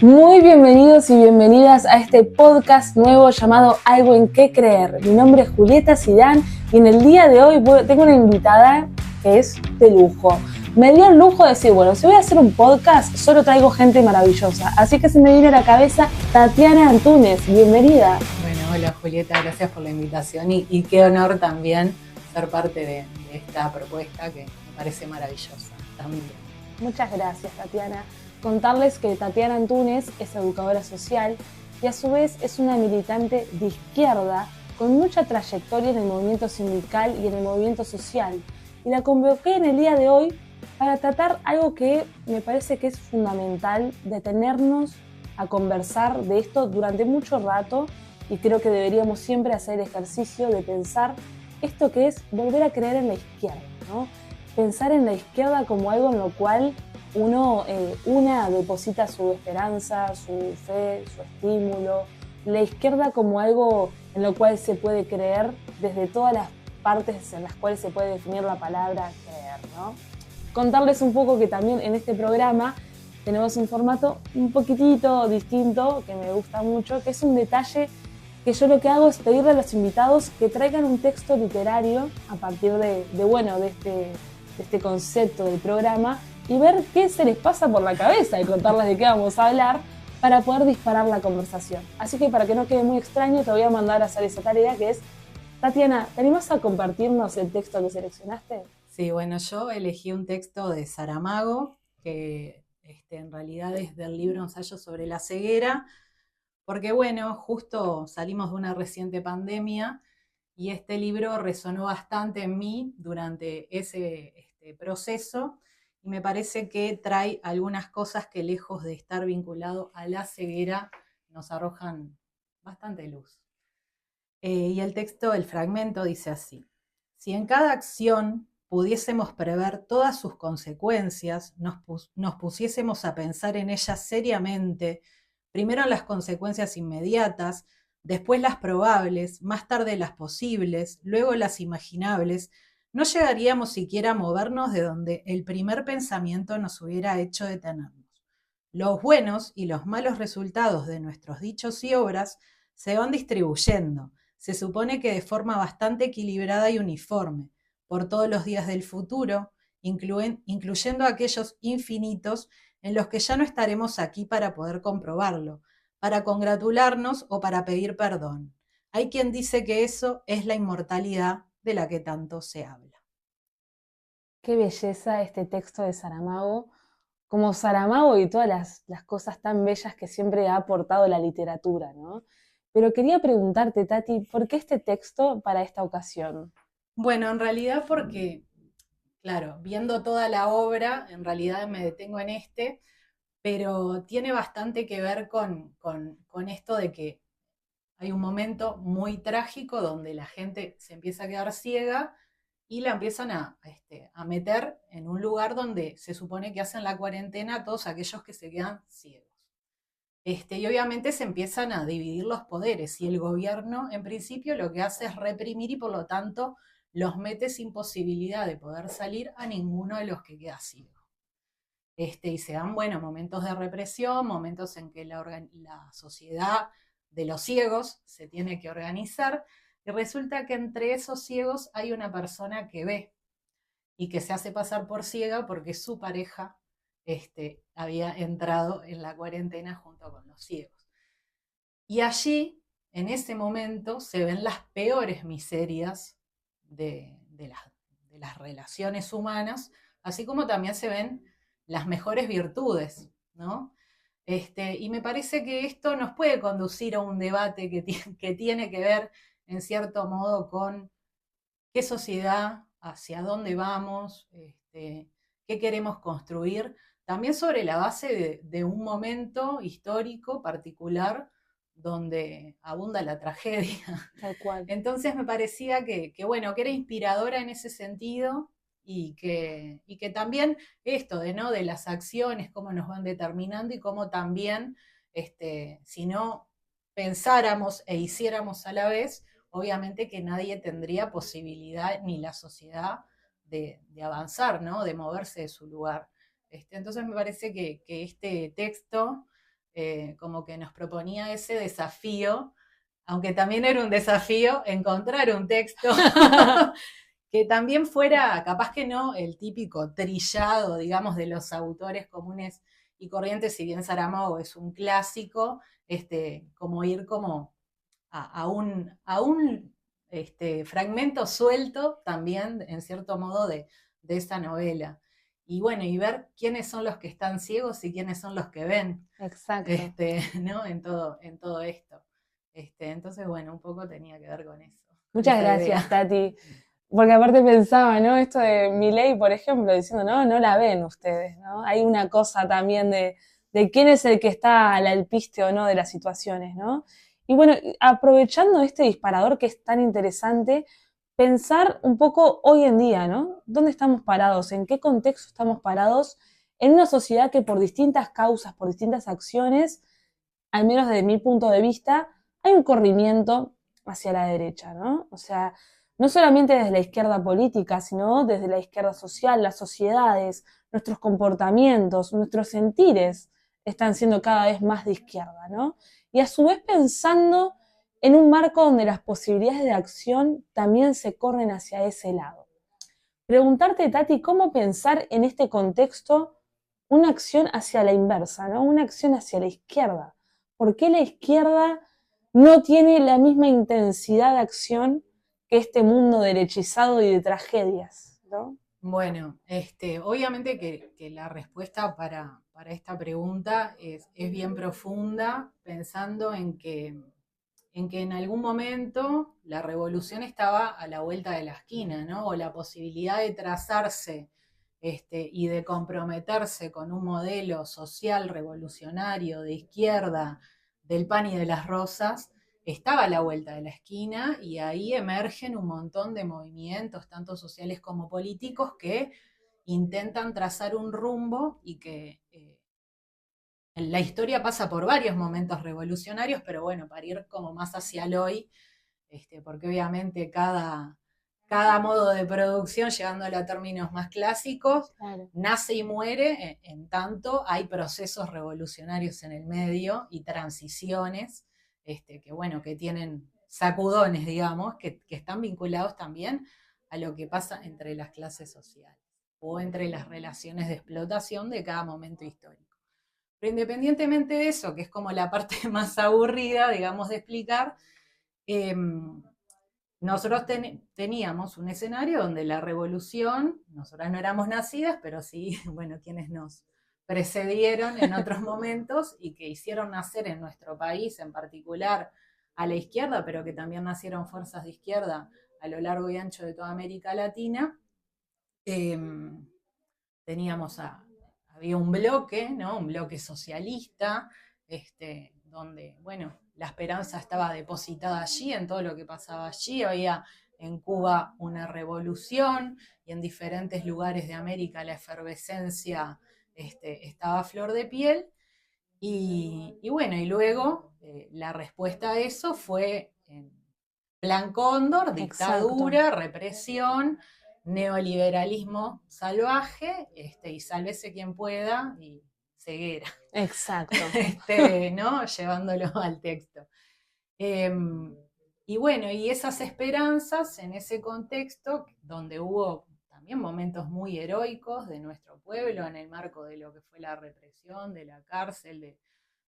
Muy bienvenidos y bienvenidas a este podcast nuevo llamado Algo en qué creer. Mi nombre es Julieta Zidane y en el día de hoy tengo una invitada que es de lujo. Me dio el lujo de decir, bueno, si voy a hacer un podcast, solo traigo gente maravillosa. Así que se me vino a la cabeza Tatiana Antúnez. Bienvenida. Bueno, hola Julieta, gracias por la invitación y qué honor también ser parte de esta propuesta que me parece maravillosa también. Muchas gracias, Tatiana. Contarles que Tatiana Antúnez es educadora social y a su vez es una militante de izquierda con mucha trayectoria en el movimiento sindical y en el movimiento social. Y la convoqué en el día de hoy para tratar algo que me parece que es fundamental, detenernos a conversar de esto durante mucho rato, y creo que deberíamos siempre hacer el ejercicio de pensar esto que es volver a creer en la izquierda, ¿no? Pensar en la izquierda como algo en lo cual una deposita su esperanza, su fe, su estímulo. La izquierda como algo en lo cual se puede creer desde todas las partes en las cuales se puede definir la palabra creer, ¿no? Contarles un poco que también en este programa tenemos un formato un poquitito distinto que me gusta mucho, que es un detalle que yo lo que hago es pedirle a los invitados que traigan un texto literario a partir de este concepto del programa y ver qué se les pasa por la cabeza y contarles de qué vamos a hablar para poder disparar la conversación. Así que para que no quede muy extraño, te voy a mandar a hacer esa tarea que es, Tatiana, ¿te animás a compartirnos el texto que seleccionaste? Sí, bueno, yo elegí un texto de Saramago, que en realidad es del libro Ensayo sobre la ceguera, porque bueno, justo salimos de una reciente pandemia y este libro resonó bastante en mí durante ese proceso y me parece que trae algunas cosas que lejos de estar vinculado a la ceguera nos arrojan bastante luz. Y el texto, el fragmento dice así: si en cada acción pudiésemos prever todas sus consecuencias, nos pusiésemos a pensar en ellas seriamente, primero en las consecuencias inmediatas, después las probables, más tarde las posibles, luego las imaginables, no llegaríamos siquiera a movernos de donde el primer pensamiento nos hubiera hecho detenernos. Los buenos y los malos resultados de nuestros dichos y obras se van distribuyendo, se supone que de forma bastante equilibrada y uniforme, por todos los días del futuro, incluyendo aquellos infinitos en los que ya no estaremos aquí para poder comprobarlo, para congratularnos o para pedir perdón. Hay quien dice que eso es la inmortalidad de la que tanto se habla. Qué belleza este texto de Saramago, como Saramago y todas las cosas tan bellas que siempre ha aportado la literatura, ¿no? Pero quería preguntarte, Tati, ¿por qué este texto para esta ocasión? Bueno, en realidad porque, claro, viendo toda la obra, en realidad me detengo en pero tiene bastante que ver con esto de que hay un momento muy trágico donde la gente se empieza a quedar ciega y la empiezan a meter en un lugar donde se supone que hacen la cuarentena a todos aquellos que se quedan ciegos. Y obviamente se empiezan a dividir los poderes y el gobierno en principio lo que hace es reprimir y por lo tanto los mete sin posibilidad de poder salir a ninguno de los que queda ciego. Y se dan, bueno, momentos de represión, momentos en que la sociedad de los ciegos se tiene que organizar, y resulta que entre esos ciegos hay una persona que ve y que se hace pasar por ciega porque su pareja había entrado en la cuarentena junto con los ciegos. Y allí, en ese momento, se ven las peores miserias de las relaciones humanas, así como también se ven las mejores virtudes, ¿no? Y me parece que esto nos puede conducir a un debate que tiene que ver, en cierto modo, con qué sociedad, hacia dónde vamos, qué queremos construir, también sobre la base de un momento histórico particular donde abunda la tragedia. Tal cual. Entonces me parecía bueno, que era inspiradora en ese sentido y que también esto ¿no? de las acciones, cómo nos van determinando y cómo también, si no pensáramos e hiciéramos a la vez, obviamente que nadie tendría posibilidad ni la sociedad de avanzar, ¿no? De moverse de su lugar. Entonces me parece que este texto como que nos proponía ese desafío, aunque también era un desafío encontrar un texto que también fuera, capaz que no, el típico trillado, digamos, de los autores comunes y corrientes, si bien Saramago es un clásico, como ir como a un fragmento suelto también, en cierto modo, de esa novela. Y bueno, y ver quiénes son los que están ciegos y quiénes son los que ven. Exacto. ¿No? En todo esto. Entonces, bueno, un poco tenía que ver con eso. Muchas gracias, Tati. Porque aparte pensaba, ¿no? Esto de Milei, por ejemplo, diciendo, no la ven ustedes, ¿no? Hay una cosa también de quién es el que está al alpiste o no de las situaciones, ¿no? Y bueno, aprovechando este disparador que es tan interesante, pensar un poco hoy en día, ¿no? ¿Dónde estamos parados? ¿En qué contexto estamos parados? En una sociedad que por distintas causas, por distintas acciones, al menos desde mi punto de vista, hay un corrimiento hacia la derecha, ¿no? O sea, no solamente desde la izquierda política, sino desde la izquierda social, las sociedades, nuestros comportamientos, nuestros sentires están siendo cada vez más de izquierda, ¿no? Y a su vez pensando en un marco donde las posibilidades de acción también se corren hacia ese lado. Preguntarte, Tati, ¿cómo pensar en este contexto una acción hacia la inversa, ¿no? Una acción hacia la izquierda? ¿Por qué la izquierda no tiene la misma intensidad de acción que este mundo derechizado y de tragedias, ¿no? Bueno, obviamente que la respuesta para esta pregunta es bien profunda, pensando en que en algún momento la revolución estaba a la vuelta de la esquina, ¿no? O la posibilidad de trazarse y de comprometerse con un modelo social revolucionario de izquierda, del pan y de las rosas, estaba a la vuelta de la esquina, y ahí emergen un montón de movimientos, tanto sociales como políticos, que intentan trazar un rumbo, y que la historia pasa por varios momentos revolucionarios, pero bueno, para ir como más hacia el hoy, porque obviamente cada modo de producción, llevándolo a términos más clásicos, Claro. nace y muere en tanto hay procesos revolucionarios en el medio y transiciones, que bueno, que tienen sacudones, digamos, que están vinculados también a lo que pasa entre las clases sociales o entre las relaciones de explotación de cada momento histórico. Pero independientemente de eso, que es como la parte más aburrida, digamos, de explicar, nosotros teníamos un escenario donde la revolución, nosotras no éramos nacidas, pero sí, bueno, quienes nos precedieron en otros momentos y que hicieron nacer en nuestro país, en particular a la izquierda, pero que también nacieron fuerzas de izquierda a lo largo y ancho de toda América Latina. Teníamos había un bloque, ¿no? Un bloque socialista, donde, bueno, la esperanza estaba depositada allí, en todo lo que pasaba allí. Había en Cuba una revolución, y en diferentes lugares de América la efervescencia estaba a flor de piel. Y bueno, y luego la respuesta a eso fue en Plan Cóndor, dictadura, Exacto. represión, neoliberalismo salvaje, y sálvese quien pueda, y ceguera. Exacto. ¿No? Llevándolo al texto. Y bueno, y esas esperanzas en ese contexto, donde hubo también momentos muy heroicos de nuestro pueblo en el marco de lo que fue la represión, de la cárcel,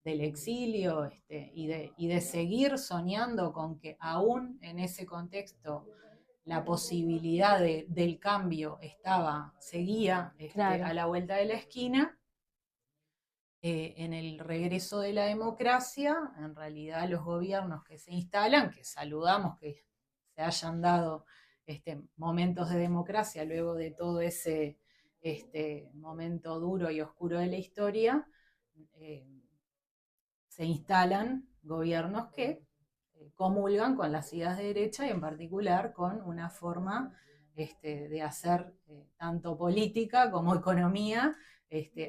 del exilio, y de seguir soñando con que aún en ese contexto la posibilidad del cambio seguía Claro. a la vuelta de la esquina. En el regreso de la democracia, en realidad los gobiernos que se instalan, que saludamos que se hayan dado momentos de democracia luego de todo ese momento duro y oscuro de la historia, se instalan gobiernos que comulgan con las ideas de derecha, y en particular con una forma de hacer tanto política como economía,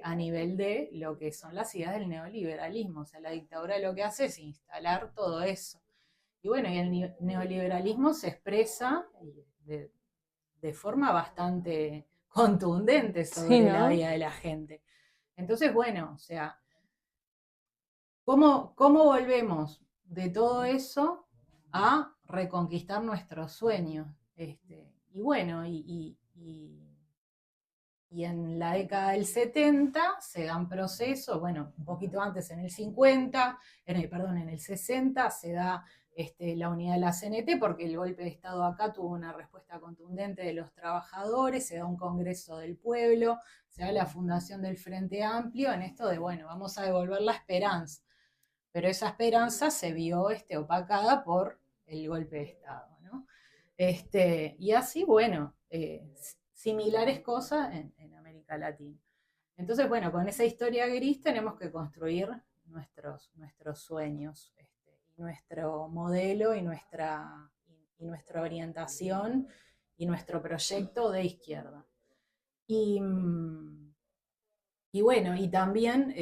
a nivel de lo que son las ideas del neoliberalismo. O sea, la dictadura lo que hace es instalar todo eso. Y bueno, y el neoliberalismo se expresa de forma bastante contundente Sí, sobre la ¿no? vida de la gente. Entonces, bueno, o sea, ¿Cómo volvemos de todo eso a reconquistar nuestros sueños? Y bueno, y en la década del 70 se dan procesos, bueno, un poquito antes en el 50, perdón, en el 60 se da la unidad de la CNT porque el golpe de Estado acá tuvo una respuesta contundente de los trabajadores, se da un Congreso del Pueblo, se da la fundación del Frente Amplio en esto de, bueno, vamos a devolver la esperanza. Pero esa esperanza se vio opacada por el golpe de Estado, ¿no? Y así, bueno, similares cosas en América Latina. Entonces, bueno, con esa historia gris tenemos que construir nuestros sueños, nuestro modelo nuestra orientación y nuestro proyecto de izquierda. Y, y bueno, y también,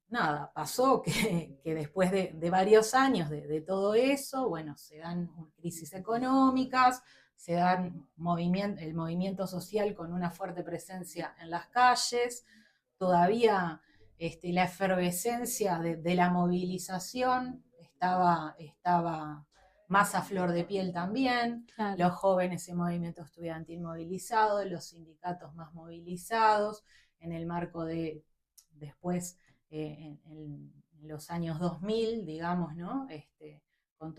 nada, pasó que después de varios años de todo eso, bueno, se dan crisis económicas, se dan el movimiento social con una fuerte presencia en las calles, todavía la efervescencia de la movilización estaba más a flor de piel también, claro. Los jóvenes en movimiento estudiantil movilizados, los sindicatos más movilizados, en el marco de después, en los años 2000, digamos, ¿no? Con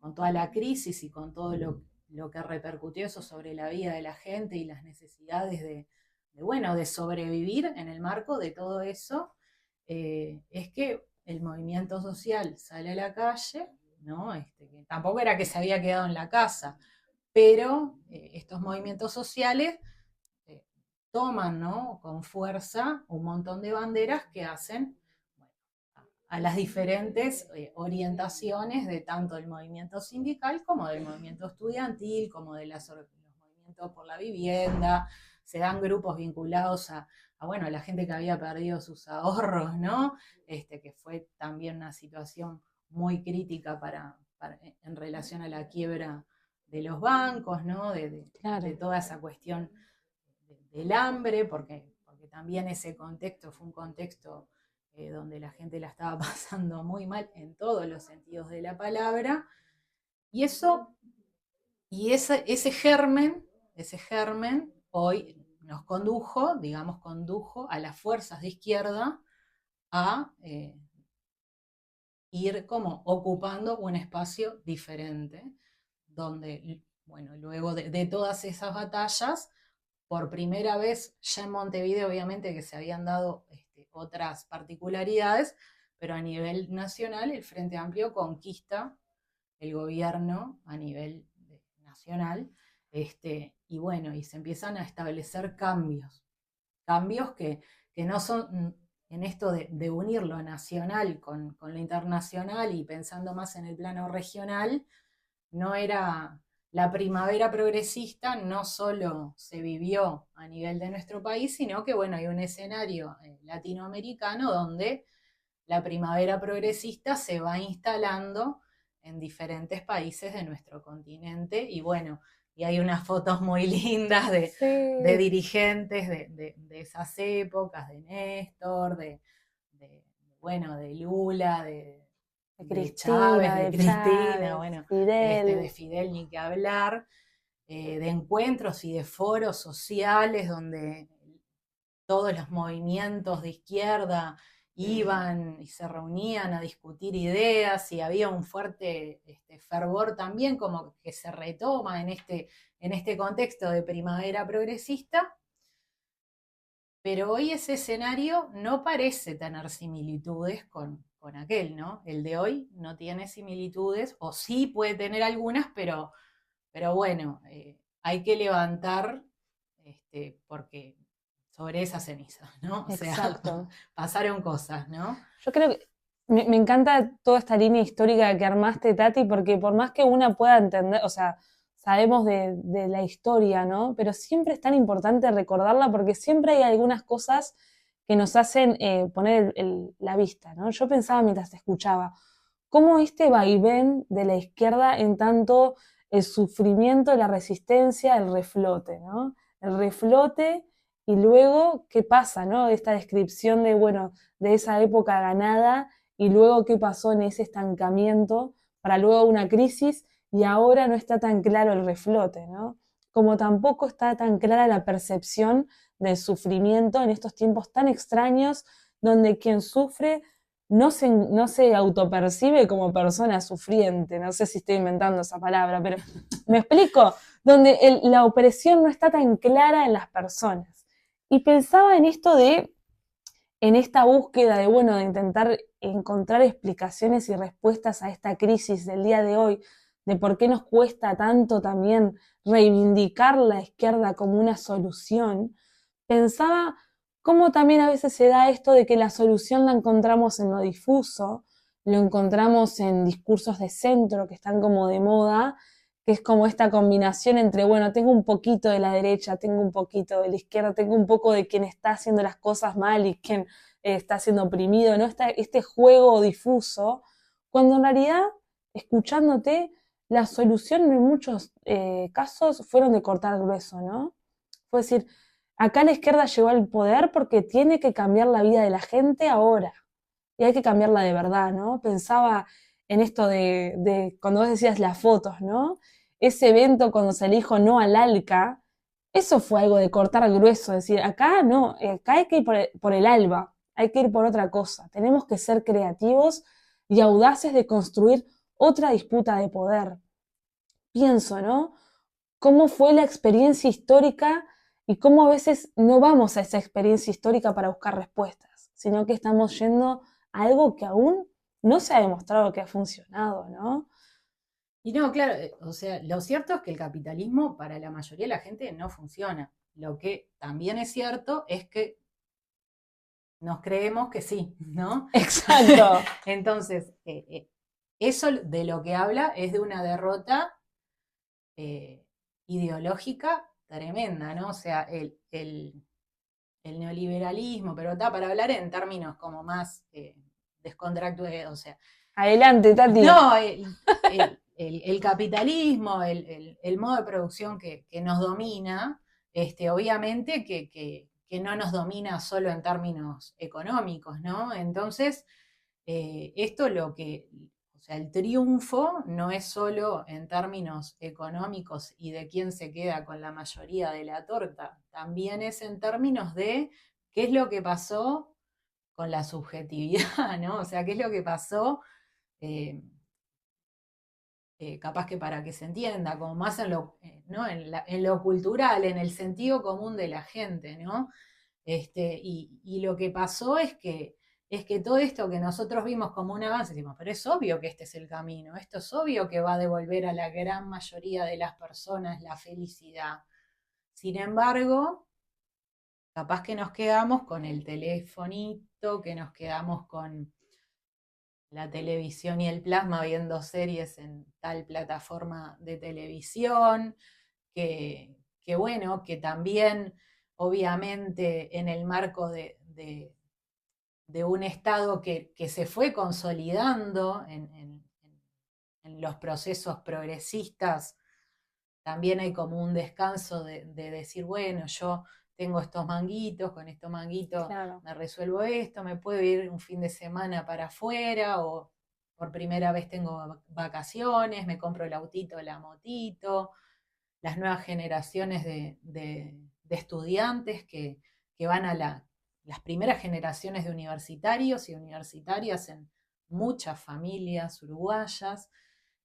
con toda la crisis y con todo lo que repercutió eso sobre la vida de la gente y las necesidades de sobrevivir en el marco de todo eso, es que el movimiento social sale a la calle, ¿no? Que tampoco era que se había quedado en la casa, pero estos movimientos sociales toman, ¿no? Con fuerza un montón de banderas que hacen a las diferentes orientaciones de tanto del movimiento sindical como del movimiento estudiantil, como de los movimientos por la vivienda. Se dan grupos vinculados bueno, a la gente que había perdido sus ahorros, ¿no? Que fue también una situación muy crítica en relación a la quiebra de los bancos, ¿no? Claro. De toda esa cuestión del hambre, porque también ese contexto fue un contexto donde la gente la estaba pasando muy mal en todos los sentidos de la palabra, y ese germen hoy nos condujo a las fuerzas de izquierda a ir como ocupando un espacio diferente, donde, bueno, luego de todas esas batallas, por primera vez ya en Montevideo, obviamente que se habían dado otras particularidades, pero a nivel nacional el Frente Amplio conquista el gobierno a nivel nacional, y bueno, y se empiezan a establecer cambios que no son en esto de unir lo nacional con lo internacional y pensando más en el plano regional, no era la primavera progresista, no solo se vivió a nivel de nuestro país, sino que bueno, hay un escenario latinoamericano donde la primavera progresista se va instalando en diferentes países de nuestro continente y bueno, y hay unas fotos muy lindas de dirigentes de esas épocas, de Néstor, bueno, de Lula, de Chávez, de Cristina, bueno, Fidel. De Fidel ni que hablar, de encuentros y de foros sociales donde todos los movimientos de izquierda iban y se reunían a discutir ideas y había un fuerte fervor también como que se retoma en este contexto de primavera progresista, pero hoy ese escenario no parece tener similitudes con aquel, ¿no? El de hoy no tiene similitudes, o sí puede tener algunas, pero bueno, hay que levantar porque sobre esa ceniza, ¿no? O Exacto. sea, pasaron cosas, ¿no? Yo creo que me encanta toda esta línea histórica que armaste, Tati, porque por más que una pueda entender, o sea, sabemos de la historia, ¿no? Pero siempre es tan importante recordarla porque siempre hay algunas cosas que nos hacen poner la vista, ¿no? Yo pensaba mientras te escuchaba, cómo este vaivén de la izquierda en tanto el sufrimiento, la resistencia, el reflote, ¿no? El reflote y luego qué pasa, ¿no? Esta descripción de, bueno, de esa época ganada y luego qué pasó en ese estancamiento para luego una crisis y ahora no está tan claro el reflote, ¿no? Como tampoco está tan clara la percepción del sufrimiento en estos tiempos tan extraños donde quien sufre no se autopercibe como persona sufriente, no sé si estoy inventando esa palabra, pero me explico, donde la opresión no está tan clara en las personas. Y pensaba en esto en esta búsqueda de, bueno, de intentar encontrar explicaciones y respuestas a esta crisis del día de hoy, de por qué nos cuesta tanto también reivindicar la izquierda como una solución, pensaba cómo también a veces se da esto de que la solución la encontramos en lo difuso, lo encontramos en discursos de centro que están como de moda, que es como esta combinación entre, bueno, tengo un poquito de la derecha, tengo un poquito de la izquierda, tengo un poco de quien está haciendo las cosas mal y quien está siendo oprimido, ¿no? Este juego difuso, cuando en realidad, escuchándote, la solución en muchos casos fueron de cortar grueso, ¿no? Fue decir, acá la izquierda llegó al poder porque tiene que cambiar la vida de la gente ahora. Y hay que cambiarla de verdad, ¿no? Pensaba en esto de cuando vos decías las fotos, ¿no? Ese evento cuando se le dijo no al ALCA, eso fue algo de cortar grueso, decir, acá no, acá hay que ir por el ALBA, hay que ir por otra cosa. Tenemos que ser creativos y audaces de construir otra disputa de poder. Pienso, ¿no? Cómo fue la experiencia histórica y cómo a veces no vamos a esa experiencia histórica para buscar respuestas, sino que estamos yendo a algo que aún no se ha demostrado que ha funcionado, ¿no? Y no, claro, o sea, lo cierto es que el capitalismo para la mayoría de la gente no funciona. Lo que también es cierto es que nos creemos que sí, ¿no? Exacto. Entonces, eso de lo que habla es de una derrota eh, ideológica tremenda, ¿no? O sea, el neoliberalismo, pero está para hablar en términos como más descontractuados, o sea, Adelante, Tati. no, el capitalismo, el modo de producción que nos domina, obviamente que no nos domina solo en términos económicos, ¿no? Entonces, esto lo que, o sea, el triunfo no es solo en términos económicos y de quién se queda con la mayoría de la torta, también es en términos de qué es lo que pasó con la subjetividad, ¿no? O sea, qué es lo que pasó, eh, capaz que para que se entienda, como más en lo, ¿no? En lo cultural, en el sentido común de la gente, ¿no? Y lo que pasó es que todo esto que nosotros vimos como un avance, decimos, pero es obvio que este es el camino, esto es obvio que va a devolver a la gran mayoría de las personas la felicidad. Sin embargo, capaz que nos quedamos con el telefonito, que nos quedamos con la televisión y el plasma viendo series en tal plataforma de televisión, que bueno, que también obviamente en el marco de un Estado que se fue consolidando en los procesos progresistas, también hay como un descanso de decir, bueno, yo tengo estos manguitos, con estos manguitos Claro. me resuelvo esto, me puedo ir un fin de semana para afuera o por primera vez tengo vacaciones, me compro el autito, la motito, las nuevas generaciones de estudiantes que van a las primeras generaciones de universitarios y universitarias en muchas familias uruguayas.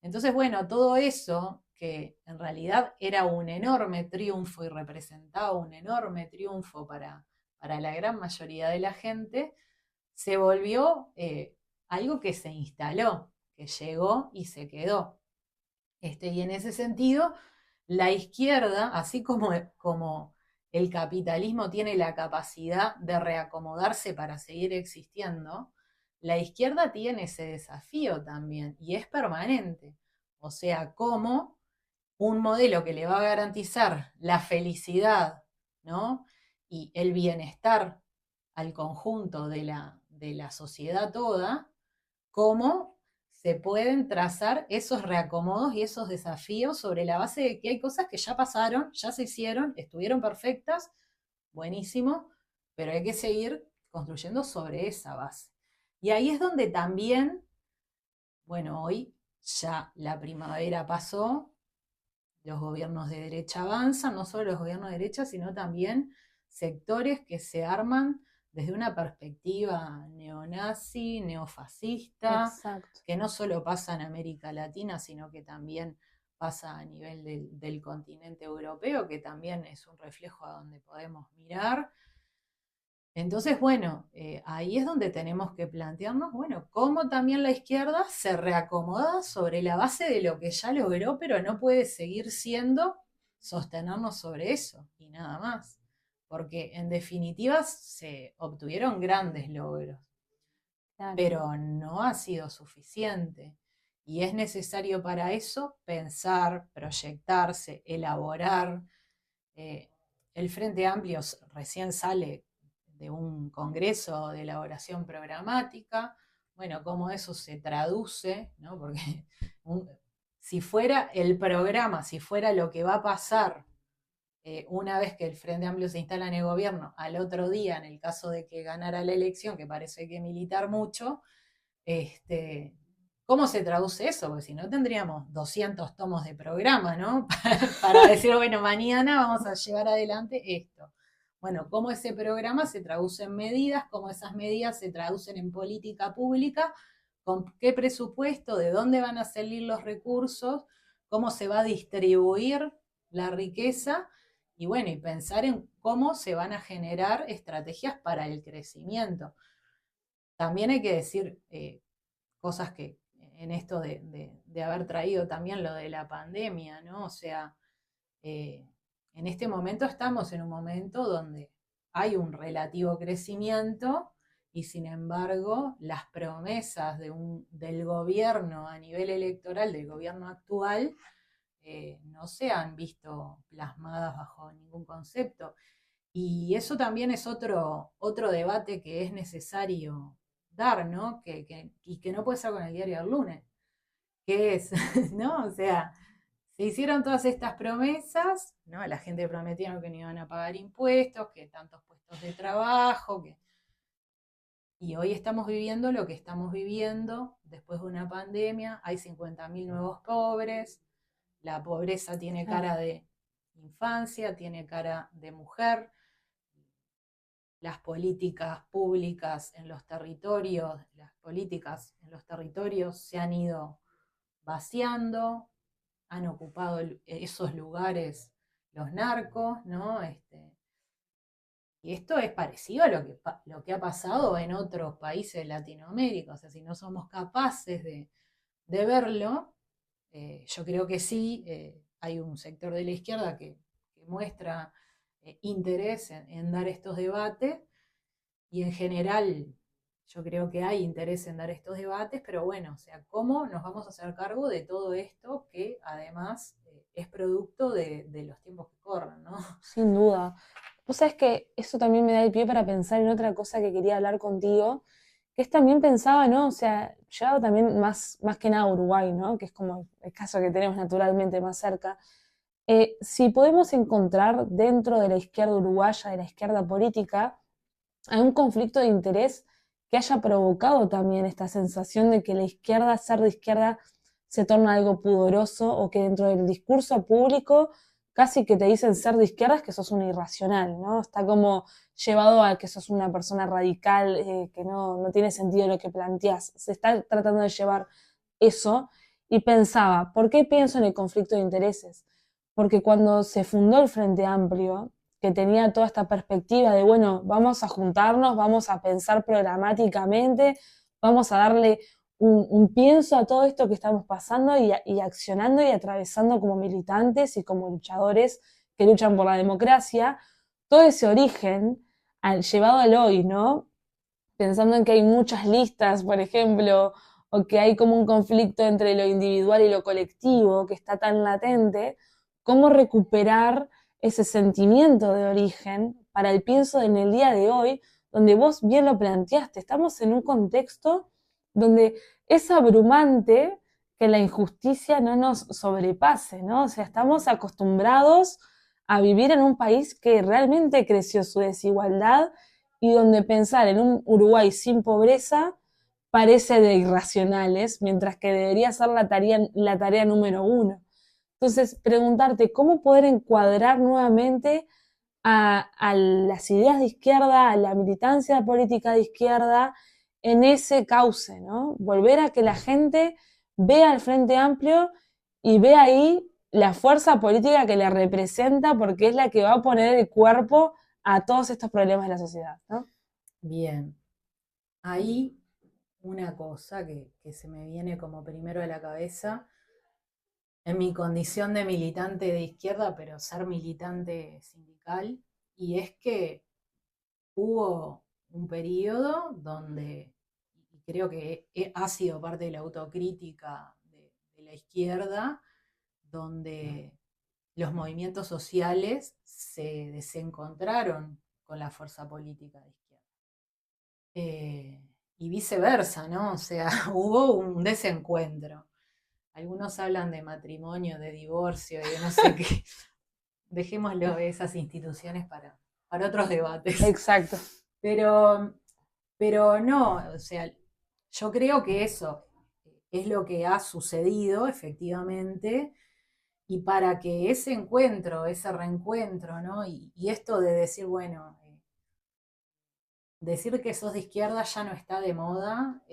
Entonces, bueno, todo eso que en realidad era un enorme triunfo y representaba un enorme triunfo para la gran mayoría de la gente, se volvió algo que se instaló, que llegó y se quedó. Y en ese sentido, la izquierda, así como el capitalismo tiene la capacidad de reacomodarse para seguir existiendo, la izquierda tiene ese desafío también y es permanente. O sea, como un modelo que le va a garantizar la felicidad, ¿no? Y el bienestar al conjunto de la sociedad toda, cómo se pueden trazar esos reacomodos y esos desafíos sobre la base de que hay cosas que ya pasaron, ya se hicieron, estuvieron perfectas, buenísimo, pero hay que seguir construyendo sobre esa base. Y ahí es donde también, bueno, hoy ya la primavera pasó, los gobiernos de derecha avanzan, no solo los gobiernos de derecha, sino también sectores que se arman desde una perspectiva neonazi, neofascista, Exacto. que no solo pasa en América Latina, sino que también pasa a nivel del continente europeo, que también es un reflejo a donde podemos mirar. Entonces, bueno, ahí es donde tenemos que plantearnos, bueno, cómo también la izquierda se reacomoda sobre la base de lo que ya logró, pero no puede seguir siendo sostenernos sobre eso y nada más. Porque en definitiva se obtuvieron grandes logros, Claro. pero no ha sido suficiente. Y es necesario para eso pensar, proyectarse, elaborar. Eh, el Frente Amplio recién sale de un congreso de elaboración programática. Bueno, cómo eso se traduce, ¿no? Porque si fuera el programa, si fuera lo que va a pasar una vez que el Frente Amplio se instala en el gobierno, al otro día, en el caso de que ganara la elección, que parece que militar mucho, ¿cómo se traduce eso? Porque si no tendríamos 200 tomos de programa, ¿no? Para decir, bueno, mañana vamos a llevar adelante esto. Bueno, cómo ese programa se traduce en medidas, cómo esas medidas se traducen en política pública, con qué presupuesto, de dónde van a salir los recursos, cómo se va a distribuir la riqueza y bueno, y pensar en cómo se van a generar estrategias para el crecimiento. También hay que decir cosas que en esto de haber traído también lo de la pandemia, ¿no? O sea, en este momento estamos en un momento donde hay un relativo crecimiento y sin embargo las promesas del gobierno a nivel electoral, del gobierno actual, no se han visto plasmadas bajo ningún concepto. Y eso también es otro debate que es necesario dar, ¿no? Y que no puede ser con el diario del lunes, que es, ¿no? O sea, se hicieron todas estas promesas, ¿no? La gente prometieron que no iban a pagar impuestos, que tantos puestos de trabajo, y hoy estamos viviendo lo que estamos viviendo después de una pandemia, hay 50.000 nuevos pobres, la pobreza tiene cara de infancia, tiene cara de mujer, las políticas públicas en los territorios, las políticas en los territorios se han ido vaciando, han ocupado esos lugares los narcos, ¿no? Y esto es parecido a lo que ha pasado en otros países de Latinoamérica, o sea, si no somos capaces de verlo, yo creo que sí, hay un sector de la izquierda que muestra interés en dar estos debates y en general yo creo que hay interés en dar estos debates, pero bueno, o sea, ¿cómo nos vamos a hacer cargo de todo esto que además es producto de los tiempos que corren, ¿no? Sin duda. Vos sabés que eso también me da el pie para pensar en otra cosa que quería hablar contigo, que es también pensaba, ¿no? O sea, llevado también más que nada a Uruguay, ¿no? Que es como el caso que tenemos naturalmente más cerca. Si podemos encontrar dentro de la izquierda uruguaya, de la izquierda política, algún conflicto de interés que haya provocado también esta sensación de que la izquierda, ser de izquierda, se torna algo pudoroso o que dentro del discurso público casi que te dicen ser de izquierdas que sos un irracional, ¿no? Está como llevado a que sos una persona radical, que no tiene sentido lo que planteás. Se está tratando de llevar eso y pensaba, ¿por qué pienso en el conflicto de intereses? Porque cuando se fundó el Frente Amplio, que tenía toda esta perspectiva de, bueno, vamos a juntarnos, vamos a pensar programáticamente, vamos a darle un pienso a todo esto que estamos pasando y accionando y atravesando como militantes y como luchadores que luchan por la democracia, todo ese origen llevado al hoy, ¿no? Pensando en que hay muchas listas, por ejemplo, o que hay como un conflicto entre lo individual y lo colectivo que está tan latente, ¿cómo recuperar ese sentimiento de origen para el pienso en el día de hoy, donde vos bien lo planteaste? Estamos en un contexto donde es abrumante que la injusticia no nos sobrepase, ¿no? O sea, estamos acostumbrados a vivir en un país que realmente creció su desigualdad y donde pensar en un Uruguay sin pobreza parece de irracionales, mientras que debería ser la tarea número uno. Entonces, preguntarte cómo poder encuadrar nuevamente a las ideas de izquierda, a la militancia política de izquierda en ese cauce, ¿no? Volver a que la gente vea al Frente Amplio y vea ahí la fuerza política que le representa porque es la que va a poner el cuerpo a todos estos problemas de la sociedad, ¿no? Bien, ahí una cosa que se me viene como primero a la cabeza, en mi condición de militante de izquierda, pero ser militante sindical, y es que hubo un periodo donde, y creo que ha sido parte de la autocrítica de la izquierda, donde los movimientos sociales se desencontraron con la fuerza política de izquierda. Y viceversa, ¿no? O sea, hubo un desencuentro. Algunos hablan de matrimonio, de divorcio, de no sé qué. Dejémoslo esas instituciones para otros debates. Exacto. Pero no, o sea, yo creo que eso es lo que ha sucedido efectivamente, y para que ese encuentro, ese reencuentro, ¿no? Y esto de decir, bueno, decir que sos de izquierda ya no está de moda,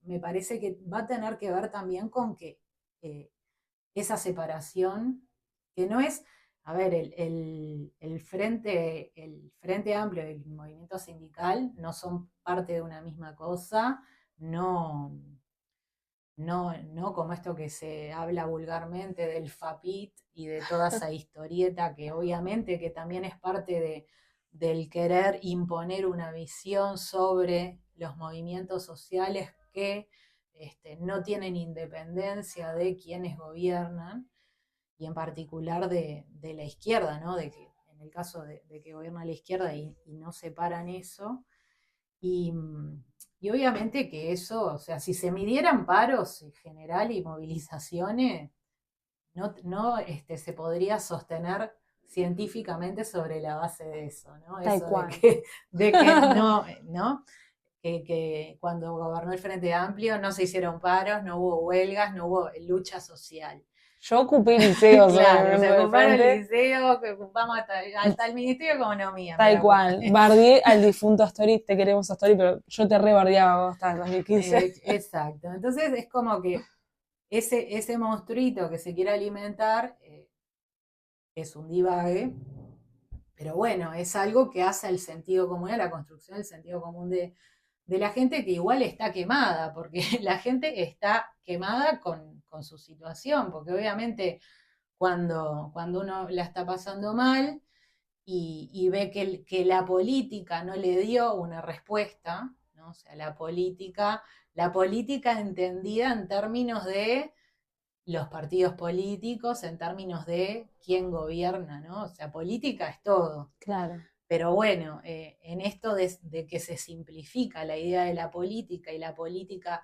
me parece que va a tener que ver también con que esa separación, que no es, a ver, el Frente Amplio y el movimiento sindical no son parte de una misma cosa, no, no como esto que se habla vulgarmente del FAPIT y de toda esa historieta que obviamente que también es parte del querer imponer una visión sobre los movimientos sociales que no tienen independencia de quienes gobiernan, y en particular de la izquierda, ¿no? De que, en el caso de que gobierna la izquierda y no separan eso. Y, y obviamente que eso, o sea, si se midieran paros en general y movilizaciones, no se podría sostener científicamente sobre la base de eso, ¿no? Tal Eso cual. de que no, ¿no? Que cuando gobernó el Frente Amplio no se hicieron paros, no hubo huelgas, no hubo lucha social. Yo ocupé liceos, Claro, se ocuparon el frente. liceo, que ocupamos hasta el Ministerio de Economía. Tal cual. Bardié al difunto Astori, te queremos Astori, pero yo te rebardeaba vos hasta el 2015. Exacto. Entonces es como que ese monstruito que se quiere alimentar es un divague, pero bueno, es algo que hace el sentido común, a la construcción del sentido común de la gente, que igual está quemada, porque la gente está quemada con su situación, porque obviamente cuando uno la está pasando mal y ve que la política no le dio una respuesta, ¿no? O sea, la política entendida en términos de los partidos políticos, en términos de quién gobierna, ¿no? O sea, política es todo. Claro. Pero bueno, en esto de que se simplifica la idea de la política, y la política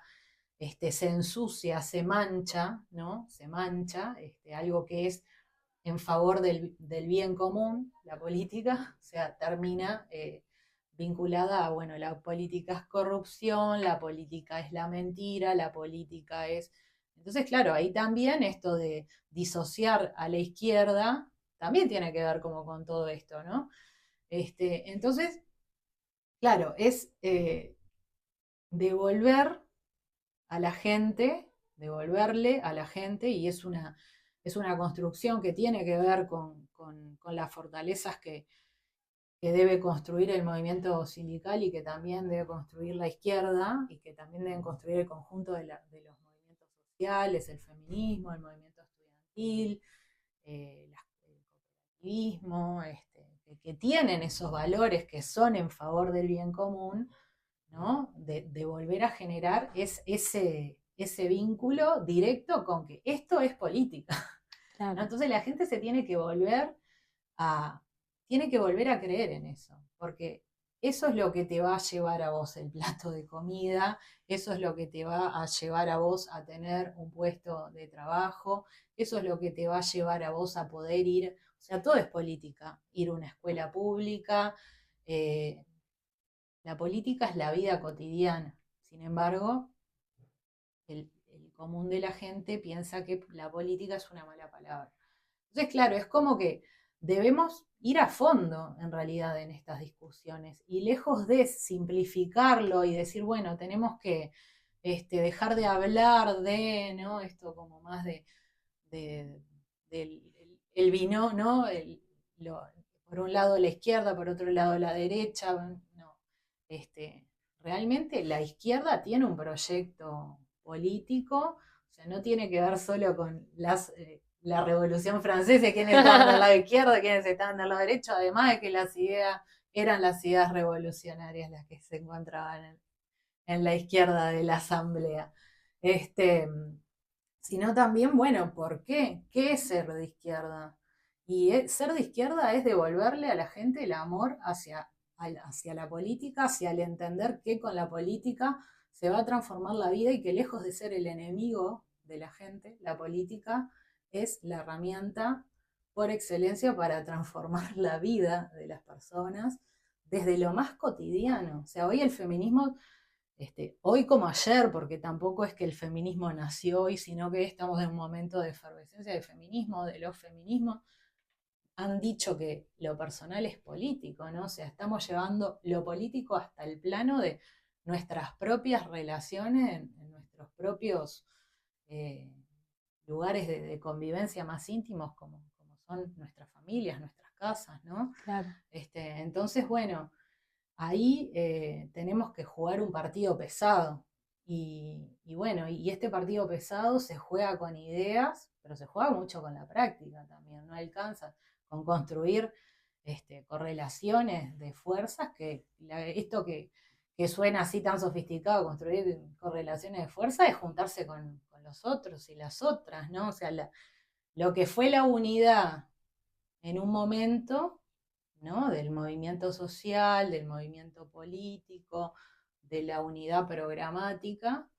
se ensucia, se mancha, ¿no? Se mancha, algo que es en favor del bien común, la política, o sea, termina vinculada a, bueno, la política es corrupción, la política es la mentira, la política es... Entonces, claro, ahí también esto de disociar a la izquierda también tiene que ver como con todo esto, ¿no? Entonces, claro, es devolver a la gente, devolverle a la gente, y es una construcción que tiene que ver con las fortalezas que debe construir el movimiento sindical, y que también debe construir la izquierda, y que también deben construir el conjunto de los movimientos sociales, el feminismo, el movimiento estudiantil, el cooperativismo, que tienen esos valores que son en favor del bien común, ¿no? De volver a generar ese vínculo directo con que esto es política. Claro. ¿No? Entonces la gente se tiene que volver a creer en eso, porque eso es lo que te va a llevar a vos el plato de comida, eso es lo que te va a llevar a vos a tener un puesto de trabajo, eso es lo que te va a llevar a vos a poder ir, o sea, todo es política. Ir a una escuela pública, la política es la vida cotidiana. Sin embargo, el común de la gente piensa que la política es una mala palabra. Entonces, claro, es como que debemos ir a fondo, en realidad, en estas discusiones. Y lejos de simplificarlo y decir, bueno, tenemos que dejar de hablar de, ¿no? Esto como más del el vino, ¿no? Por un lado la izquierda, por otro lado la derecha, no. Realmente la izquierda tiene un proyecto político, o sea, no tiene que ver solo con la Revolución Francesa, quiénes estaban del lado izquierdo, quiénes estaban del lado derecho, además de que eran las ideas revolucionarias las que se encontraban en la izquierda de la asamblea. Sino también, bueno, ¿por qué? ¿Qué es ser de izquierda? Y ser de izquierda es devolverle a la gente el amor hacia la política, hacia el entender que con la política se va a transformar la vida y que lejos de ser el enemigo de la gente, la política es la herramienta por excelencia para transformar la vida de las personas desde lo más cotidiano. O sea, hoy el feminismo, hoy como ayer, porque tampoco es que el feminismo nació hoy, sino que estamos en un momento de efervescencia de feminismo, de los feminismos, han dicho que lo personal es político, ¿no? O sea, estamos llevando lo político hasta el plano de nuestras propias relaciones, en nuestros propios lugares de convivencia más íntimos, como son nuestras familias, nuestras casas, ¿no? Claro. Entonces, bueno, ahí tenemos que jugar un partido pesado. Y bueno, y este partido pesado se juega con ideas, pero se juega mucho con la práctica también, no alcanza con construir correlaciones de fuerzas, esto que suena así tan sofisticado, construir correlaciones de fuerza, es juntarse con los otros y las otras, ¿no? O sea, lo que fue la unidad en un momento, ¿no? Del movimiento social, del movimiento político, de la unidad programática,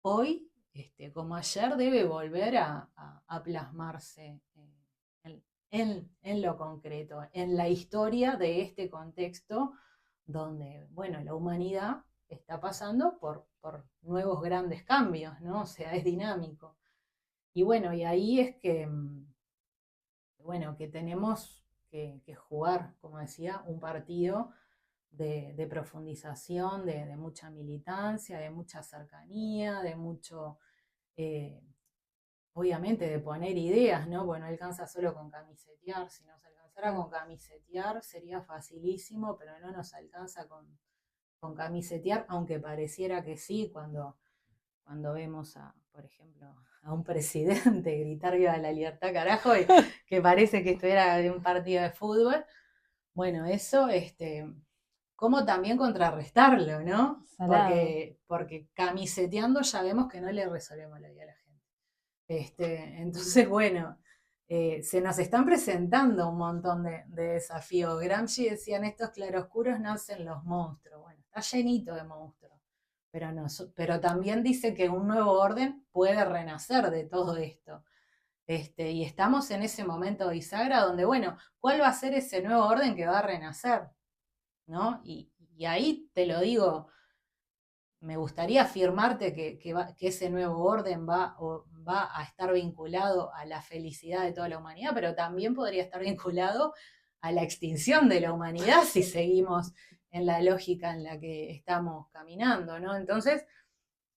hoy, como ayer, debe volver a plasmarse en lo concreto, en la historia de este contexto donde, bueno, la humanidad está pasando por nuevos grandes cambios, ¿no? O sea, es dinámico. Y bueno, y ahí es que, bueno, que tenemos que jugar, como decía, un partido de profundización, de mucha militancia, de mucha cercanía, de mucho, obviamente, de poner ideas, ¿no? Bueno, no alcanza solo con camisetear, si nos alcanzara con camisetear sería facilísimo, pero no nos alcanza con camisetear, aunque pareciera que sí, cuando vemos por ejemplo, a un presidente gritar viva la libertad, carajo, y que parece que estuviera de un partido de fútbol. Bueno, eso, cómo también contrarrestarlo, ¿no? Porque camiseteando ya vemos que no le resolvemos la vida a la gente. Entonces, bueno, se nos están presentando un montón de desafíos. Gramsci decía, en estos claroscuros nacen los monstruos. Bueno, está llenito de monstruos. Pero también dice que un nuevo orden puede renacer de todo esto. Y estamos en ese momento bisagra donde, bueno, ¿cuál va a ser ese nuevo orden que va a renacer? ¿No? Y ahí te lo digo, me gustaría afirmarte que ese nuevo orden va a estar vinculado a la felicidad de toda la humanidad, pero también podría estar vinculado a la extinción de la humanidad si seguimos en la lógica en la que estamos caminando, ¿no? Entonces,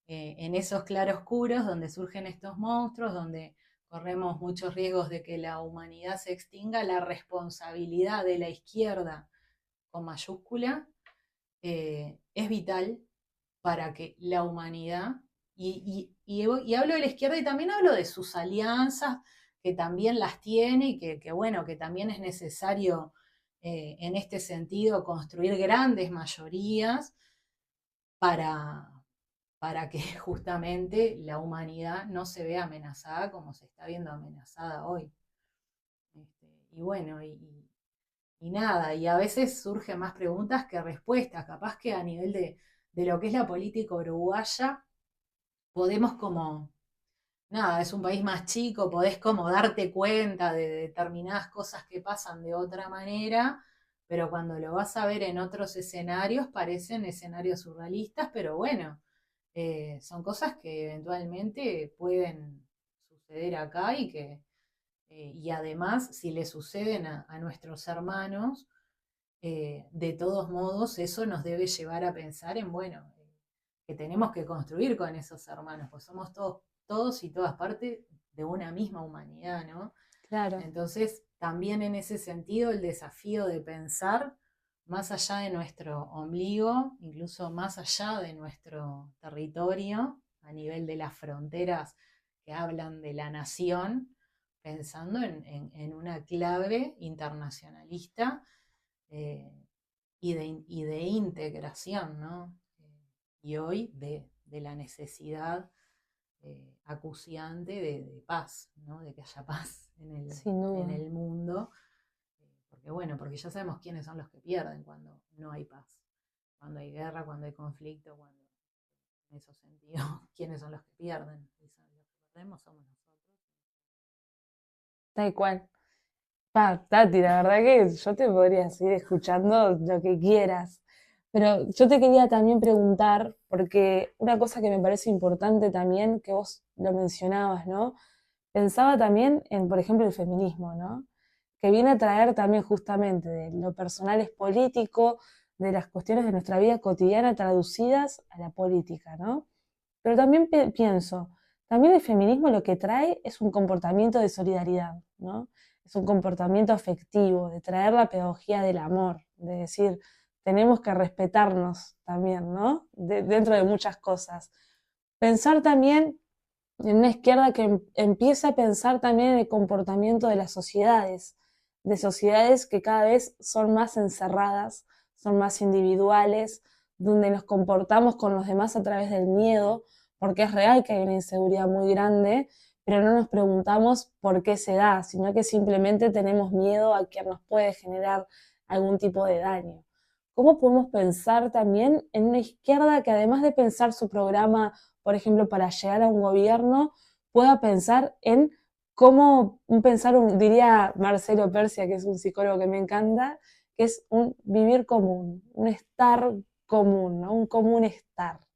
en esos claroscuros donde surgen estos monstruos, donde corremos muchos riesgos de que la humanidad se extinga, la responsabilidad de la izquierda con mayúscula es vital para que la humanidad, y hablo de la izquierda y también hablo de sus alianzas, que también las tiene y que bueno, que también es necesario en este sentido construir grandes mayorías para que justamente la humanidad no se vea amenazada como se está viendo amenazada hoy. Y bueno, y nada, y a veces surgen más preguntas que respuestas, capaz que a nivel de lo que es la política uruguaya, podemos como nada, es un país más chico, podés como darte cuenta de determinadas cosas que pasan de otra manera, pero cuando lo vas a ver en otros escenarios parecen escenarios surrealistas, pero bueno, son cosas que eventualmente pueden suceder acá y además si le suceden a nuestros hermanos, de todos modos eso nos debe llevar a pensar en, bueno, que tenemos que construir con esos hermanos, pues somos todos y todas partes de una misma humanidad, ¿no? Claro. Entonces, también en ese sentido, el desafío de pensar más allá de nuestro ombligo, incluso más allá de nuestro territorio, a nivel de las fronteras que hablan de la nación, pensando en una clave internacionalista eh, y de integración, ¿no? Y hoy de la necesidad acuciante de paz, ¿no? De que haya paz Sin en duda. el mundo, porque bueno, porque ya sabemos quiénes son los que pierden cuando no hay paz, cuando hay guerra, cuando hay conflicto, cuando en esos sentidos, quiénes son los que pierden, y son los que perdemos somos nosotros. Tal cual. Pa, Tati, la verdad que yo te podría seguir escuchando lo que quieras, pero yo te quería también preguntar, porque una cosa que me parece importante también, que vos lo mencionabas, ¿no? Pensaba también en, por ejemplo, el feminismo, ¿no? Que viene a traer también justamente de lo personal es político, de las cuestiones de nuestra vida cotidiana traducidas a la política, ¿no? Pero también pienso, también el feminismo lo que trae es un comportamiento de solidaridad, ¿no? Es un comportamiento afectivo, de traer la pedagogía del amor, de decir, tenemos que respetarnos también, ¿no? Dentro de muchas cosas. Pensar también en una izquierda que empieza a pensar también en el comportamiento de sociedades que cada vez son más encerradas, son más individuales, donde nos comportamos con los demás a través del miedo, porque es real que hay una inseguridad muy grande, pero no nos preguntamos por qué se da, sino que simplemente tenemos miedo a que nos puede generar algún tipo de daño. ¿Cómo podemos pensar también en una izquierda que además de pensar su programa, por ejemplo, para llegar a un gobierno, pueda pensar en cómo diría Marcelo Persia, que es un psicólogo que me encanta, que es un vivir común, un estar común, ¿no? Un común estar,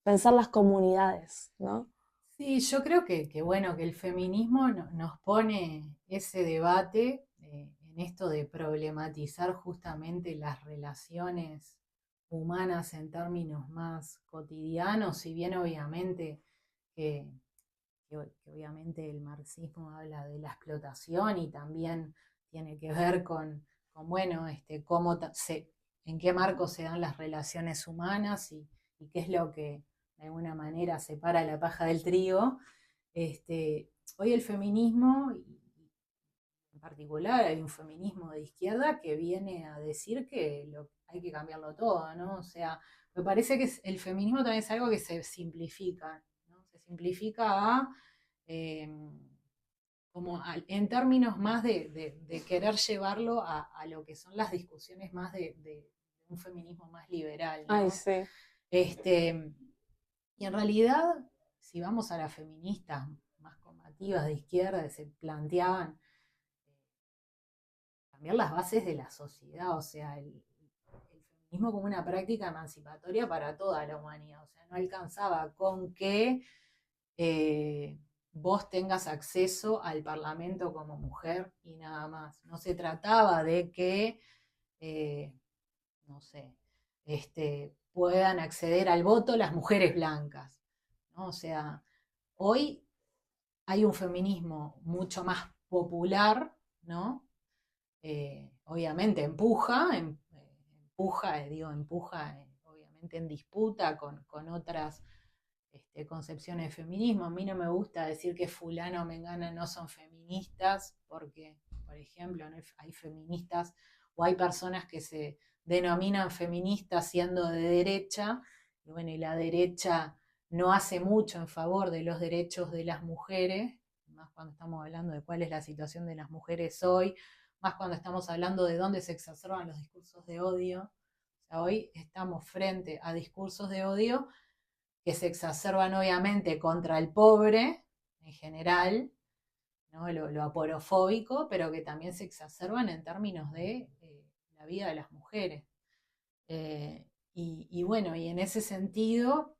pensar las comunidades, ¿no? Sí, yo creo bueno, que el feminismo nos pone ese debate en esto de problematizar justamente las relaciones humanas en términos más cotidianos, si bien obviamente que, que obviamente el marxismo habla de la explotación y también tiene que ver bueno, cómo en qué marco se dan las relaciones humanas y qué es lo que de alguna manera separa la paja del trigo. Hoy el feminismo, en particular hay un feminismo de izquierda que viene a decir que hay que cambiarlo todo, ¿no? O sea, me parece que el feminismo también es algo que se simplifica, ¿no? Se simplifica eh, en términos más de querer llevarlo a lo que son las discusiones más de un feminismo más liberal, Ay, ¿no? sí. Este, y en realidad, si vamos a las feministas más combativas de izquierda, que se planteaban cambiar las bases de la sociedad, o sea, el feminismo como una práctica emancipatoria para toda la humanidad, o sea, no alcanzaba con que vos tengas acceso al Parlamento como mujer y nada más. No se trataba de que, eh, no sé, puedan acceder al voto las mujeres blancas, ¿no? O sea, hoy hay un feminismo mucho más popular, ¿no? Obviamente empuja, obviamente en disputa con otras concepciones de feminismo. A mí no me gusta decir que fulano o mengana no son feministas, porque, por ejemplo, ¿no? Hay feministas o hay personas que se denominan feministas siendo de derecha, y bueno, y la derecha no hace mucho en favor de los derechos de las mujeres, más cuando estamos hablando de cuál es la situación de las mujeres hoy, más cuando estamos hablando de dónde se exacerban los discursos de odio. O sea, hoy estamos frente a discursos de odio que se exacerban obviamente contra el pobre, en general, ¿no? Lo aporofóbico, pero que también se exacerban en términos de la vida de las mujeres. Y bueno, y en ese sentido,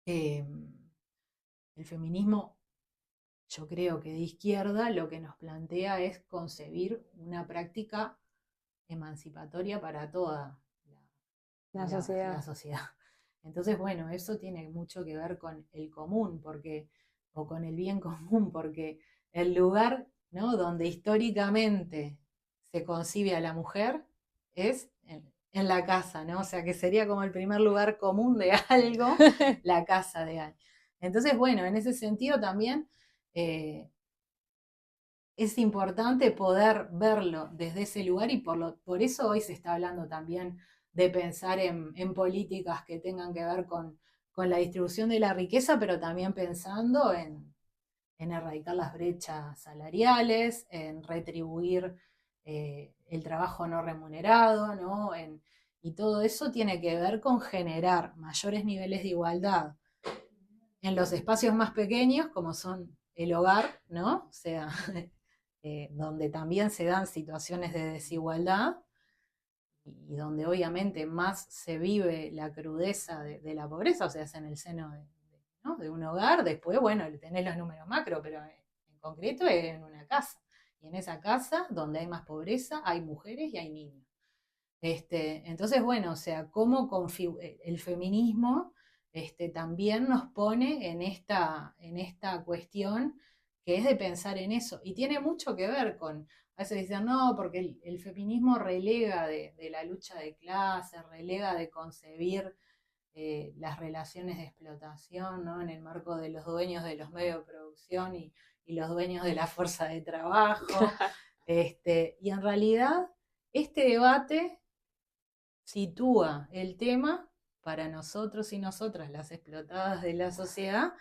el feminismo, yo creo que de izquierda, lo que nos plantea es concebir una práctica emancipatoria para toda La sociedad. la sociedad. Entonces, bueno, eso tiene mucho que ver con el común, porque, o con el bien común, porque el lugar, ¿no?, donde históricamente se concibe a la mujer es en la casa, ¿no? O sea, que sería como el primer lugar común de algo, la casa de alguien. Entonces, bueno, en ese sentido también es importante poder verlo desde ese lugar y por eso hoy se está hablando también de pensar en políticas que tengan que ver con la distribución de la riqueza, pero también pensando en erradicar las brechas salariales, en retribuir el trabajo no remunerado, ¿no? Y todo eso tiene que ver con generar mayores niveles de igualdad en los espacios más pequeños, como son el hogar, ¿no? O sea, donde también se dan situaciones de desigualdad y donde obviamente más se vive la crudeza de la pobreza, o sea, es en el seno ¿no?, de un hogar. Después, bueno, tenés los números macro, pero en concreto es en una casa. Y en esa casa, donde hay más pobreza, hay mujeres y hay niños. Entonces, bueno, o sea, cómo el feminismo también nos pone en esta cuestión que es de pensar en eso. Y tiene mucho que ver con, a veces dicen, no, porque el feminismo relega de la lucha de clases, relega de concebir las relaciones de explotación, ¿no?, en el marco de los dueños de los medios de producción y los dueños de la fuerza de trabajo. Y en realidad, este debate sitúa el tema para nosotros y nosotras, las explotadas de la sociedad,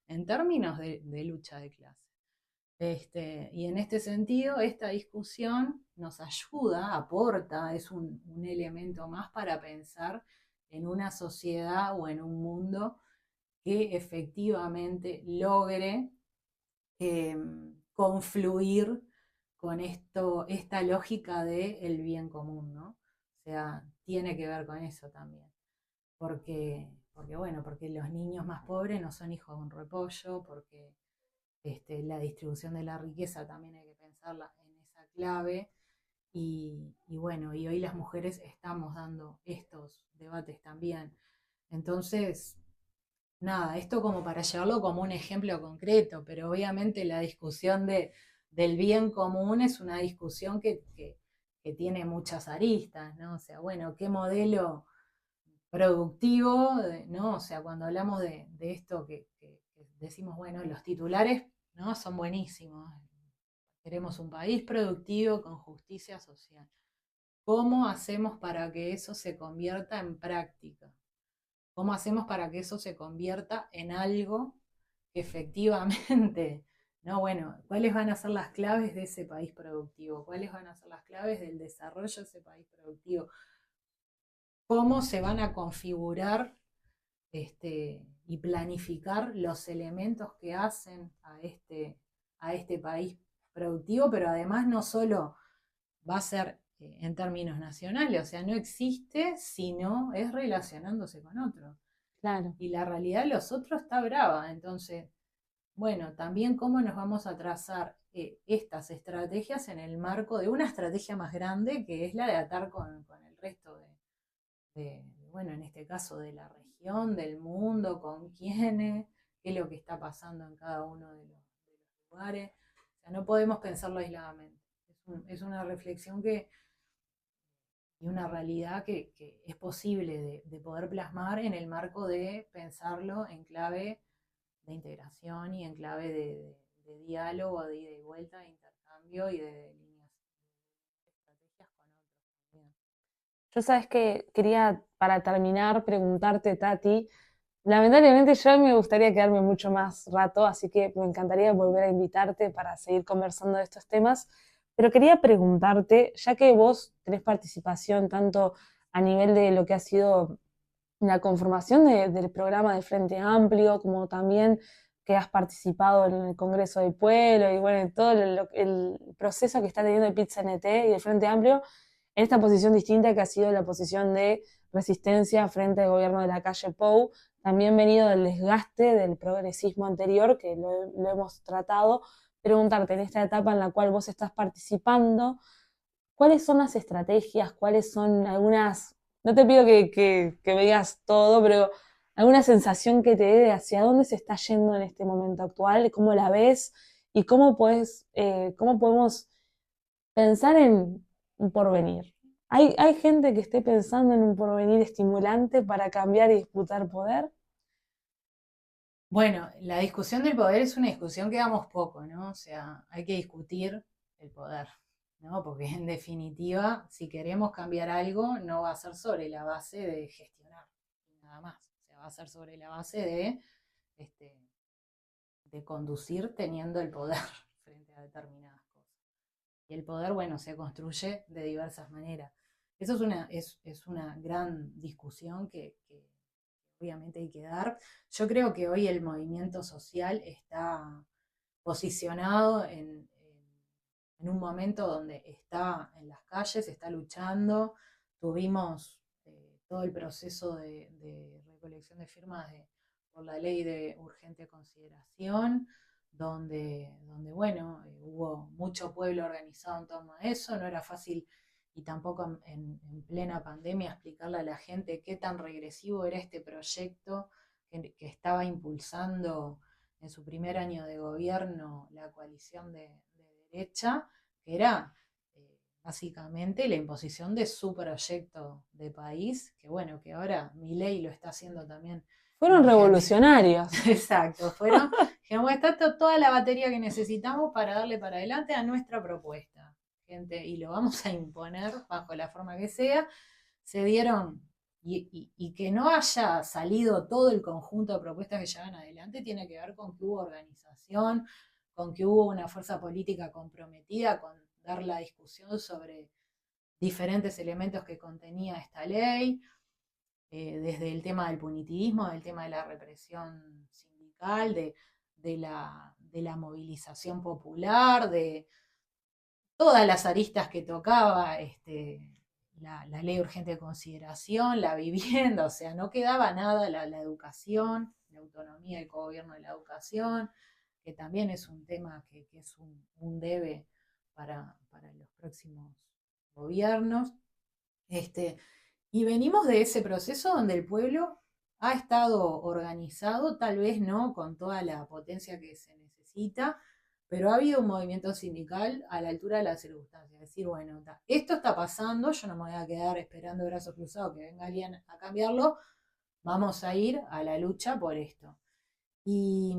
en términos de lucha de clase. Y en este sentido, esta discusión nos ayuda, aporta, es un elemento más para pensar en una sociedad o en un mundo que efectivamente logre confluir con esta lógica del bien común, ¿no? O sea, tiene que ver con eso también. Porque los niños más pobres no son hijos de un repollo, porque la distribución de la riqueza también hay que pensarla en esa clave. Y bueno, y hoy las mujeres estamos dando estos debates también. Entonces, nada, esto como para llevarlo como un ejemplo concreto, pero obviamente la discusión del bien común es una discusión que tiene muchas aristas, ¿no? O sea, bueno, ¿qué modelo productivo, ¿no? O sea, cuando hablamos de esto que decimos, bueno, los titulares, ¿no?, son buenísimos. Queremos un país productivo con justicia social. ¿Cómo hacemos para que eso se convierta en práctica? ¿Cómo hacemos para que eso se convierta en algo que efectivamente, ¿no? Bueno, ¿cuáles van a ser las claves de ese país productivo? ¿Cuáles van a ser las claves del desarrollo de ese país productivo? ¿Cómo se van a configurar y planificar los elementos que hacen a este país productivo? Pero además no solo va a ser en términos nacionales, o sea, no existe si no es relacionándose con otros. Claro. Y la realidad de los otros está brava. Entonces, bueno, también cómo nos vamos a trazar estas estrategias en el marco de una estrategia más grande, que es la de atar con el resto bueno, en este caso de la región, del mundo, con quiénes, qué es lo que está pasando en cada uno de los lugares. O sea, no podemos pensarlo aisladamente. Es una reflexión y una realidad que es posible de poder plasmar en el marco de pensarlo en clave de integración y en clave de diálogo, de ida y vuelta, de intercambio y de líneas, de estrategias con otros también. Yo sabes que quería, para terminar, preguntarte, Tati, lamentablemente yo me gustaría quedarme mucho más rato, así que me encantaría volver a invitarte para seguir conversando de estos temas, pero quería preguntarte, ya que vos tenés participación tanto a nivel de lo que ha sido la conformación del programa del Frente Amplio, como también que has participado en el Congreso del Pueblo y bueno, todo el proceso que está teniendo el PIT-CNT y el Frente Amplio en esta posición distinta que ha sido la posición de resistencia frente al gobierno de la calle Pou, también venido del desgaste del progresismo anterior, que lo hemos tratado. Preguntarte, en esta etapa en la cual vos estás participando, ¿cuáles son las estrategias? ¿Cuáles son algunas, no te pido que me digas todo, pero alguna sensación que te dé de hacia dónde se está yendo en este momento actual, cómo la ves y cómo podemos pensar en un porvenir? ¿Hay gente que esté pensando en un porvenir estimulante para cambiar y disputar poder? Bueno, la discusión del poder es una discusión que damos poco, ¿no? O sea, hay que discutir el poder, ¿no? Porque en definitiva, si queremos cambiar algo, no va a ser sobre la base de gestionar, nada más. O sea, va a ser sobre la base este, de conducir teniendo el poder frente a determinadas cosas. Y el poder, bueno, se construye de diversas maneras. Eso es una gran discusión que obviamente hay que dar. Yo creo que hoy el movimiento social está posicionado en un momento donde está en las calles, está luchando. Tuvimos todo el proceso de recolección de firmas por la ley de urgente consideración, donde bueno, hubo mucho pueblo organizado en torno a eso, no era fácil y tampoco en plena pandemia explicarle a la gente qué tan regresivo era este proyecto que estaba impulsando en su primer año de gobierno la coalición de derecha, que era básicamente la imposición de su proyecto de país, que bueno, que ahora Milei lo está haciendo también. Fueron revolucionarios. Exacto, fueron, dijimos, está toda la batería que necesitamos para darle para adelante a nuestra propuesta, gente, y lo vamos a imponer bajo la forma que sea. Se dieron, y que no haya salido todo el conjunto de propuestas que llevan adelante, tiene que ver con que hubo organización, con que hubo una fuerza política comprometida con dar la discusión sobre diferentes elementos que contenía esta ley, desde el tema del punitivismo, del tema de la represión sindical, de la movilización popular, de todas las aristas que tocaba la ley urgente de consideración, la vivienda, o sea, no quedaba nada, la educación, la autonomía y gobierno de la educación, que también es un tema que es un debe para los próximos gobiernos. Y venimos de ese proceso donde el pueblo ha estado organizado, tal vez no con toda la potencia que se necesita, pero ha habido un movimiento sindical a la altura de las circunstancias. Decir, bueno, esto está pasando, yo no me voy a quedar esperando brazos cruzados que venga alguien a cambiarlo, vamos a ir a la lucha por esto. Y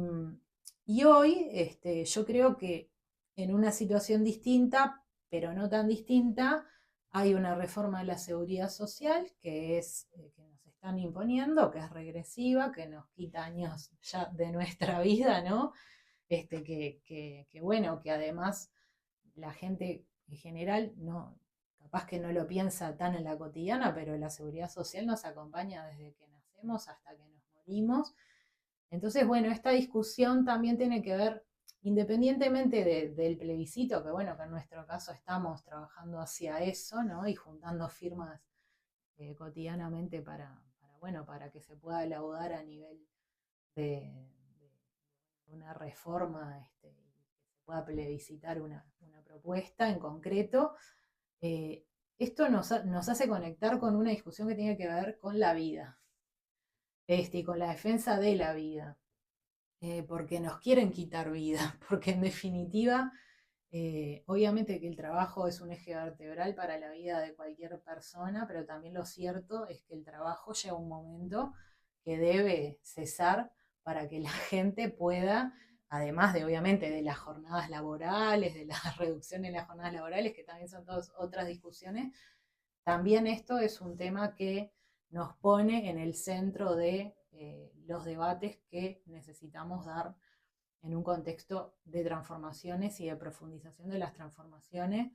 hoy yo creo que en una situación distinta, pero no tan distinta, hay una reforma de la seguridad social que nos están imponiendo, que es regresiva, que nos quita años ya de nuestra vida, ¿no? Que bueno, que además la gente en general no, capaz que no lo piensa tan en la cotidiana, pero la seguridad social nos acompaña desde que nacemos hasta que nos morimos. Entonces, bueno, esta discusión también tiene que ver, independientemente del plebiscito, que bueno, que en nuestro caso estamos trabajando hacia eso, ¿no? Y juntando firmas cotidianamente bueno, para que se pueda laudar a nivel de una reforma, y que se pueda plebiscitar una propuesta en concreto. Esto nos hace conectar con una discusión que tiene que ver con la vida, y con la defensa de la vida, porque nos quieren quitar vida, porque en definitiva, obviamente que el trabajo es un eje vertebral para la vida de cualquier persona, pero también lo cierto es que el trabajo llega un momento que debe cesar para que la gente pueda, además de obviamente de las jornadas laborales, de la reducción en las jornadas laborales, que también son todas otras discusiones, también esto es un tema que nos pone en el centro de los debates que necesitamos dar en un contexto de transformaciones y de profundización de las transformaciones,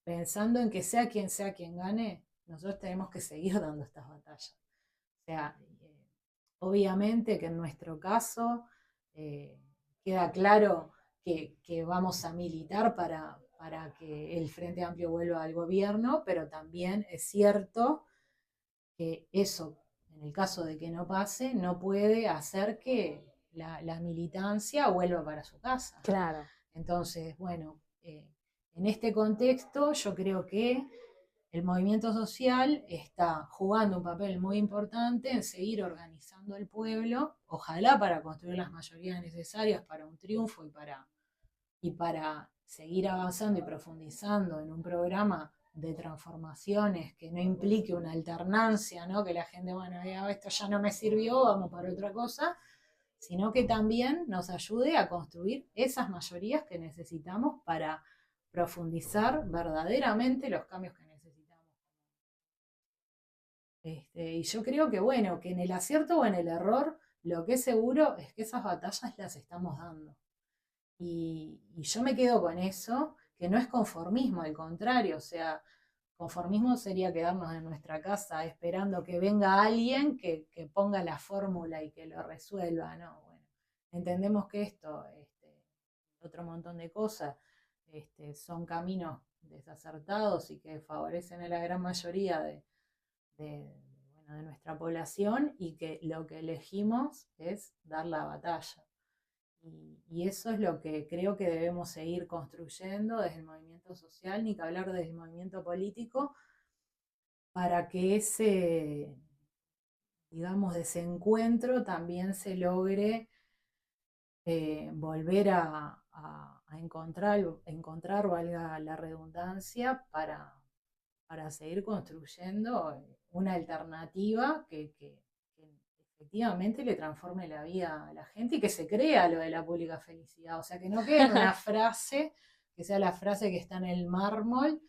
pensando en que sea quien gane, nosotros tenemos que seguir dando estas batallas. O sea, obviamente que en nuestro caso queda claro que vamos a militar para que el Frente Amplio vuelva al gobierno, pero también es cierto que eso, en el caso de que no pase, no puede hacer que la militancia vuelva para su casa. Claro. Entonces, bueno, en este contexto yo creo que el movimiento social está jugando un papel muy importante en seguir organizando el pueblo, ojalá para construir las mayorías necesarias para un triunfo y para seguir avanzando y profundizando en un programa de transformaciones que no implique una alternancia, ¿no? Que la gente, bueno, esto ya no me sirvió, vamos para otra cosa, sino que también nos ayude a construir esas mayorías que necesitamos para profundizar verdaderamente los cambios que necesitamos. Y yo creo que, bueno, que en el acierto o en el error, lo que es seguro es que esas batallas las estamos dando. Y yo me quedo con eso, que no es conformismo, al contrario, o sea, conformismo sería quedarnos en nuestra casa esperando que venga alguien que ponga la fórmula y que lo resuelva, ¿no? Bueno, entendemos que esto, otro montón de cosas, son caminos desacertados y que favorecen a la gran mayoría bueno, de nuestra población y que lo que elegimos es dar la batalla. Y eso es lo que creo que debemos seguir construyendo desde el movimiento social, ni que hablar desde el movimiento político, para que ese, digamos, desencuentro también se logre volver a encontrar, valga la redundancia, para seguir construyendo una alternativa que efectivamente le transforme la vida a la gente y que se crea lo de la pública felicidad. O sea, que no quede en una frase, que sea la frase que está en el mármol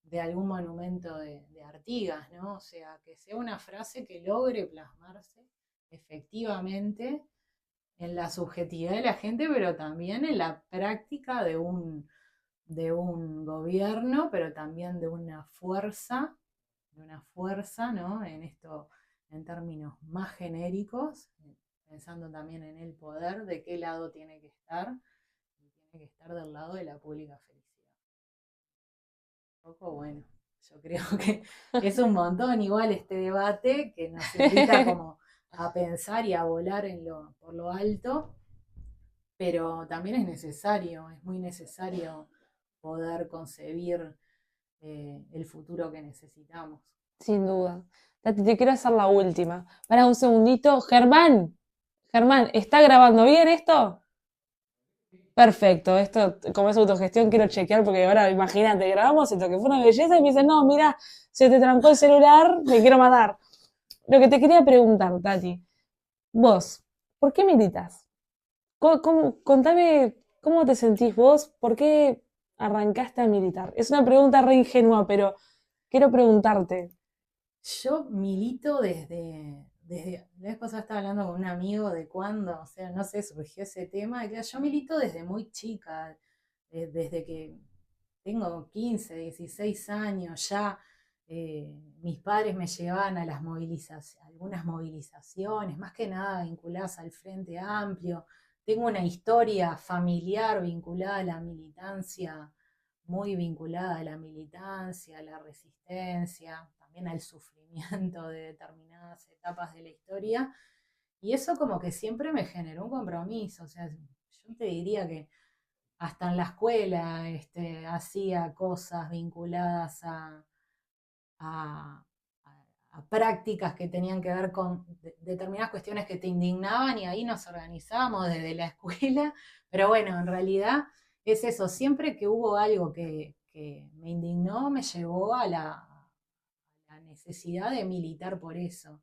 de algún monumento de Artigas, ¿no? O sea, que sea una frase que logre plasmarse efectivamente en la subjetividad de la gente, pero también en la práctica de un gobierno, pero también de una fuerza, ¿no? En esto, en términos más genéricos, pensando también en el poder, de qué lado tiene que estar, y tiene que estar del lado de la pública felicidad. Un poco bueno, yo creo que es un montón igual este debate que nos invita como a pensar y a volar por lo alto, pero también es necesario, es muy necesario poder concebir el futuro que necesitamos. Sin duda. Tati, te quiero hacer la última. Para un segundito. Germán, Germán, ¿está grabando bien esto? Perfecto, esto como es autogestión quiero chequear porque ahora imagínate, grabamos esto que fue una belleza y me dicen, no, mira, se te trancó el celular, me quiero matar. Lo que te quería preguntar, Tati, vos, ¿por qué militas? Contame cómo te sentís vos, por qué arrancaste a militar. Es una pregunta re ingenua, pero quiero preguntarte. Yo milito la vez pasada estaba hablando con un amigo de cuándo, o sea, no sé, surgió ese tema, que yo milito desde muy chica, desde que tengo 15, 16 años ya, mis padres me llevaban a las algunas movilizaciones, más que nada vinculadas al Frente Amplio. Tengo una historia familiar vinculada a la militancia, muy vinculada a la militancia, a la resistencia, también al sufrimiento de determinadas etapas de la historia. Y eso como que siempre me generó un compromiso. O sea, yo te diría que hasta en la escuela hacía cosas vinculadas a, a prácticas que tenían que ver con determinadas cuestiones que te indignaban y ahí nos organizábamos desde la escuela. Pero bueno, en realidad es eso, siempre que hubo algo que me indignó, me llevó a la necesidad de militar por eso.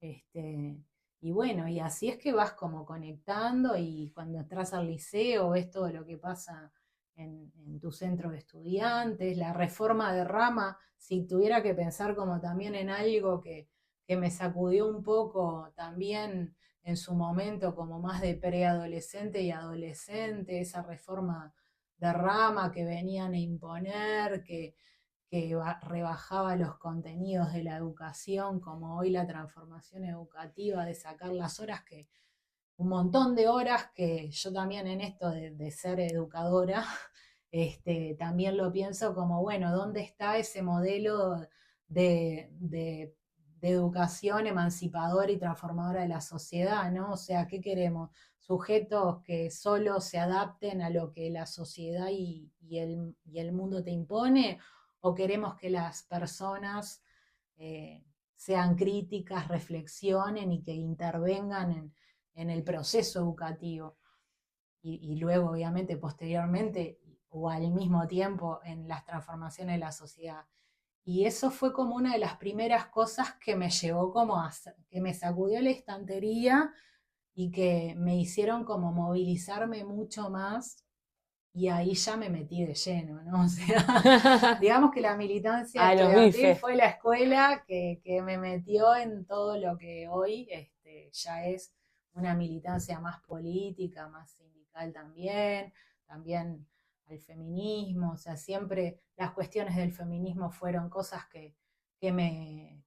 Y bueno, y así es que vas como conectando y cuando entras al liceo ves todo lo que pasa en tu centro de estudiantes, la reforma de rama, si tuviera que pensar como también en algo que me sacudió un poco también en su momento como más de preadolescente y adolescente, esa reforma de rama que venían a imponer, que rebajaba los contenidos de la educación, como hoy la transformación educativa de sacar las horas un montón de horas que yo también en esto de ser educadora, también lo pienso como, bueno, ¿dónde está ese modelo de educación emancipadora y transformadora de la sociedad, ¿no? O sea, ¿qué queremos? Sujetos que solo se adapten a lo que la sociedad y el mundo te impone, o queremos que las personas sean críticas, reflexionen y que intervengan en el proceso educativo y luego, obviamente, posteriormente o al mismo tiempo en las transformaciones de la sociedad. Y eso fue como una de las primeras cosas que me llevó como que me sacudió la estantería y que me hicieron como movilizarme mucho más y ahí ya me metí de lleno, ¿no? O sea, digamos que la militancia A los estudiantil bifes. fue la escuela que me metió en todo lo que hoy ya es una militancia más política, más sindical también, también al feminismo, o sea, siempre las cuestiones del feminismo fueron cosas que me,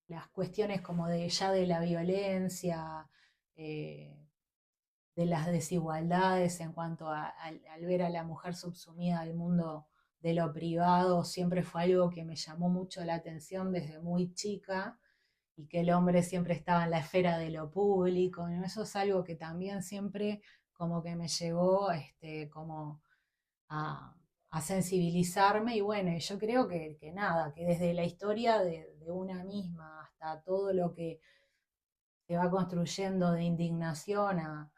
las cuestiones como de ya de la violencia, eh, de las desigualdades en cuanto al ver a la mujer subsumida al mundo de lo privado, siempre fue algo que me llamó mucho la atención desde muy chica y que el hombre siempre estaba en la esfera de lo público, ¿no? Eso es algo que también siempre como que me llevó como a sensibilizarme y bueno, yo creo que nada, que desde la historia de una misma hasta todo lo que se va construyendo de indignación a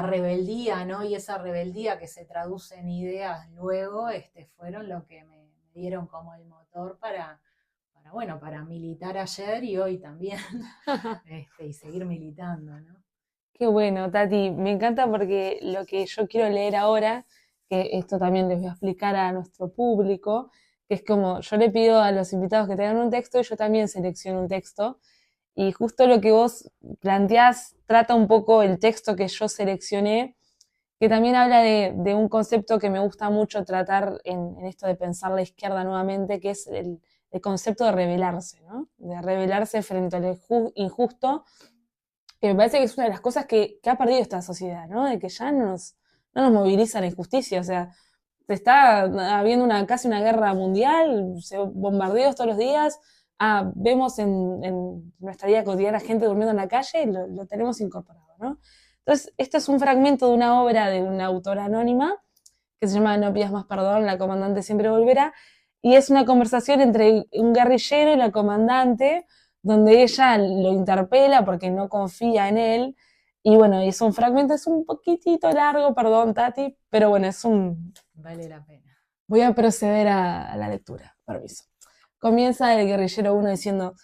rebeldía, ¿no? Y esa rebeldía que se traduce en ideas luego, fueron lo que me dieron como el motor bueno, para militar ayer y hoy también, y seguir militando, ¿no? Qué bueno, Tati. Me encanta porque lo que yo quiero leer ahora, que esto también les voy a explicar a nuestro público, que es como yo le pido a los invitados que tengan un texto y yo también selecciono un texto. Y justo lo que vos planteás trata un poco el texto que yo seleccioné, que también habla de un concepto que me gusta mucho tratar en esto de pensar la izquierda nuevamente, que es el concepto de rebelarse, ¿no? De rebelarse frente al injusto, que me parece que es una de las cosas que ha perdido esta sociedad, ¿no? De que ya no nos moviliza la injusticia, o sea, se está habiendo casi una guerra mundial, bombardeos todos los días, vemos en nuestra vida cotidiana gente durmiendo en la calle y lo tenemos incorporado, ¿no? Entonces, este es un fragmento de una obra de una autora anónima que se llama No pidas más perdón, la comandante siempre volverá, y es una conversación entre un guerrillero y la comandante, donde ella lo interpela porque no confía en él, y bueno, es un fragmento, es un poquitito largo, perdón, Tati, pero bueno, Vale la pena. Voy a proceder a la lectura, permiso. Comienza el guerrillero 1 diciendo,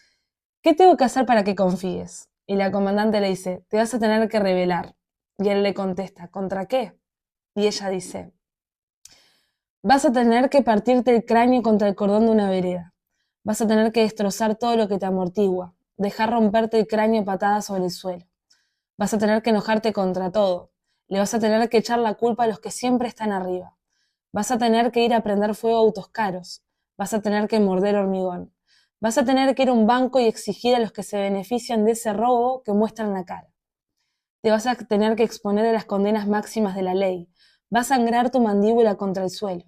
¿qué tengo que hacer para que confíes? Y la comandante le dice, te vas a tener que rebelar. Y él le contesta, ¿contra qué? Y ella dice, vas a tener que partirte el cráneo contra el cordón de una vereda. Vas a tener que destrozar todo lo que te amortigua, dejar romperte el cráneo patada sobre el suelo. Vas a tener que enojarte contra todo. Le vas a tener que echar la culpa a los que siempre están arriba. Vas a tener que ir a prender fuego a autos caros. Vas a tener que morder hormigón. Vas a tener que ir a un banco y exigir a los que se benefician de ese robo que muestran la cara. Te vas a tener que exponer a las condenas máximas de la ley. Vas a sangrar tu mandíbula contra el suelo.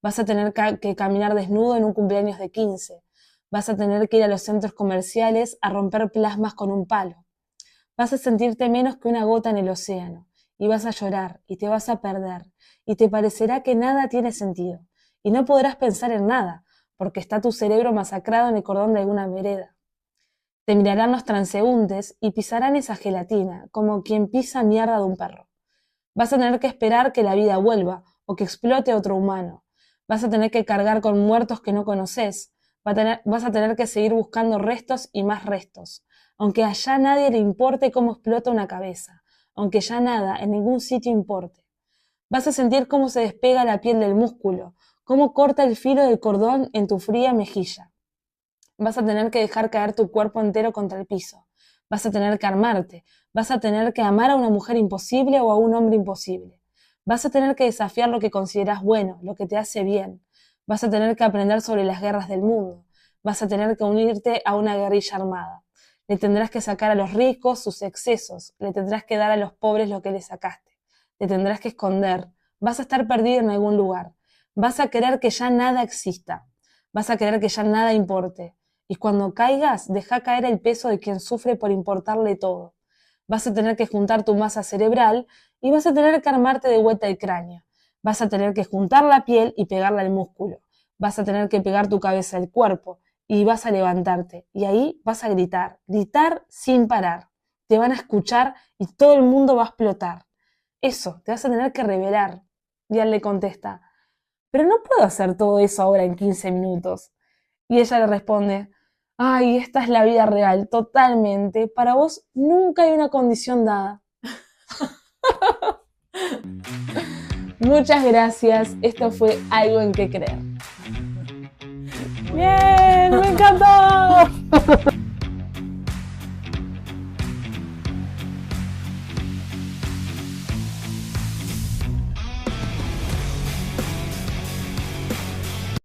Vas a tener que caminar desnudo en un cumpleaños de 15. Vas a tener que ir a los centros comerciales a romper plasmas con un palo. Vas a sentirte menos que una gota en el océano. Y vas a llorar, y te vas a perder, y te parecerá que nada tiene sentido. Y no podrás pensar en nada, porque está tu cerebro masacrado en el cordón de alguna vereda. Te mirarán los transeúntes y pisarán esa gelatina, como quien pisa mierda de un perro. Vas a tener que esperar que la vida vuelva, o que explote otro humano. Vas a tener que cargar con muertos que no conoces. Vas a tener que seguir buscando restos y más restos, aunque allá a nadie le importe cómo explota una cabeza, aunque ya nada, en ningún sitio importe. Vas a sentir cómo se despega la piel del músculo, cómo corta el filo del cordón en tu fría mejilla. Vas a tener que dejar caer tu cuerpo entero contra el piso. Vas a tener que armarte. Vas a tener que amar a una mujer imposible o a un hombre imposible. Vas a tener que desafiar lo que consideras bueno, lo que te hace bien. Vas a tener que aprender sobre las guerras del mundo. Vas a tener que unirte a una guerrilla armada. Le tendrás que sacar a los ricos sus excesos, le tendrás que dar a los pobres lo que le sacaste, te tendrás que esconder, vas a estar perdido en algún lugar, vas a querer que ya nada exista, vas a querer que ya nada importe, y cuando caigas, deja caer el peso de quien sufre por importarle todo. Vas a tener que juntar tu masa cerebral y vas a tener que armarte de vuelta el cráneo. Vas a tener que juntar la piel y pegarla al músculo. Vas a tener que pegar tu cabeza al cuerpo y vas a levantarte. Y ahí vas a gritar, gritar sin parar. Te van a escuchar y todo el mundo va a explotar. Eso, te vas a tener que revelar. Y él le contesta, pero no puedo hacer todo eso ahora en 15 minutos. Y ella le responde, ay, esta es la vida real, totalmente. Para vos nunca hay una condición dada. Muchas gracias. Esto fue Algo en que creer.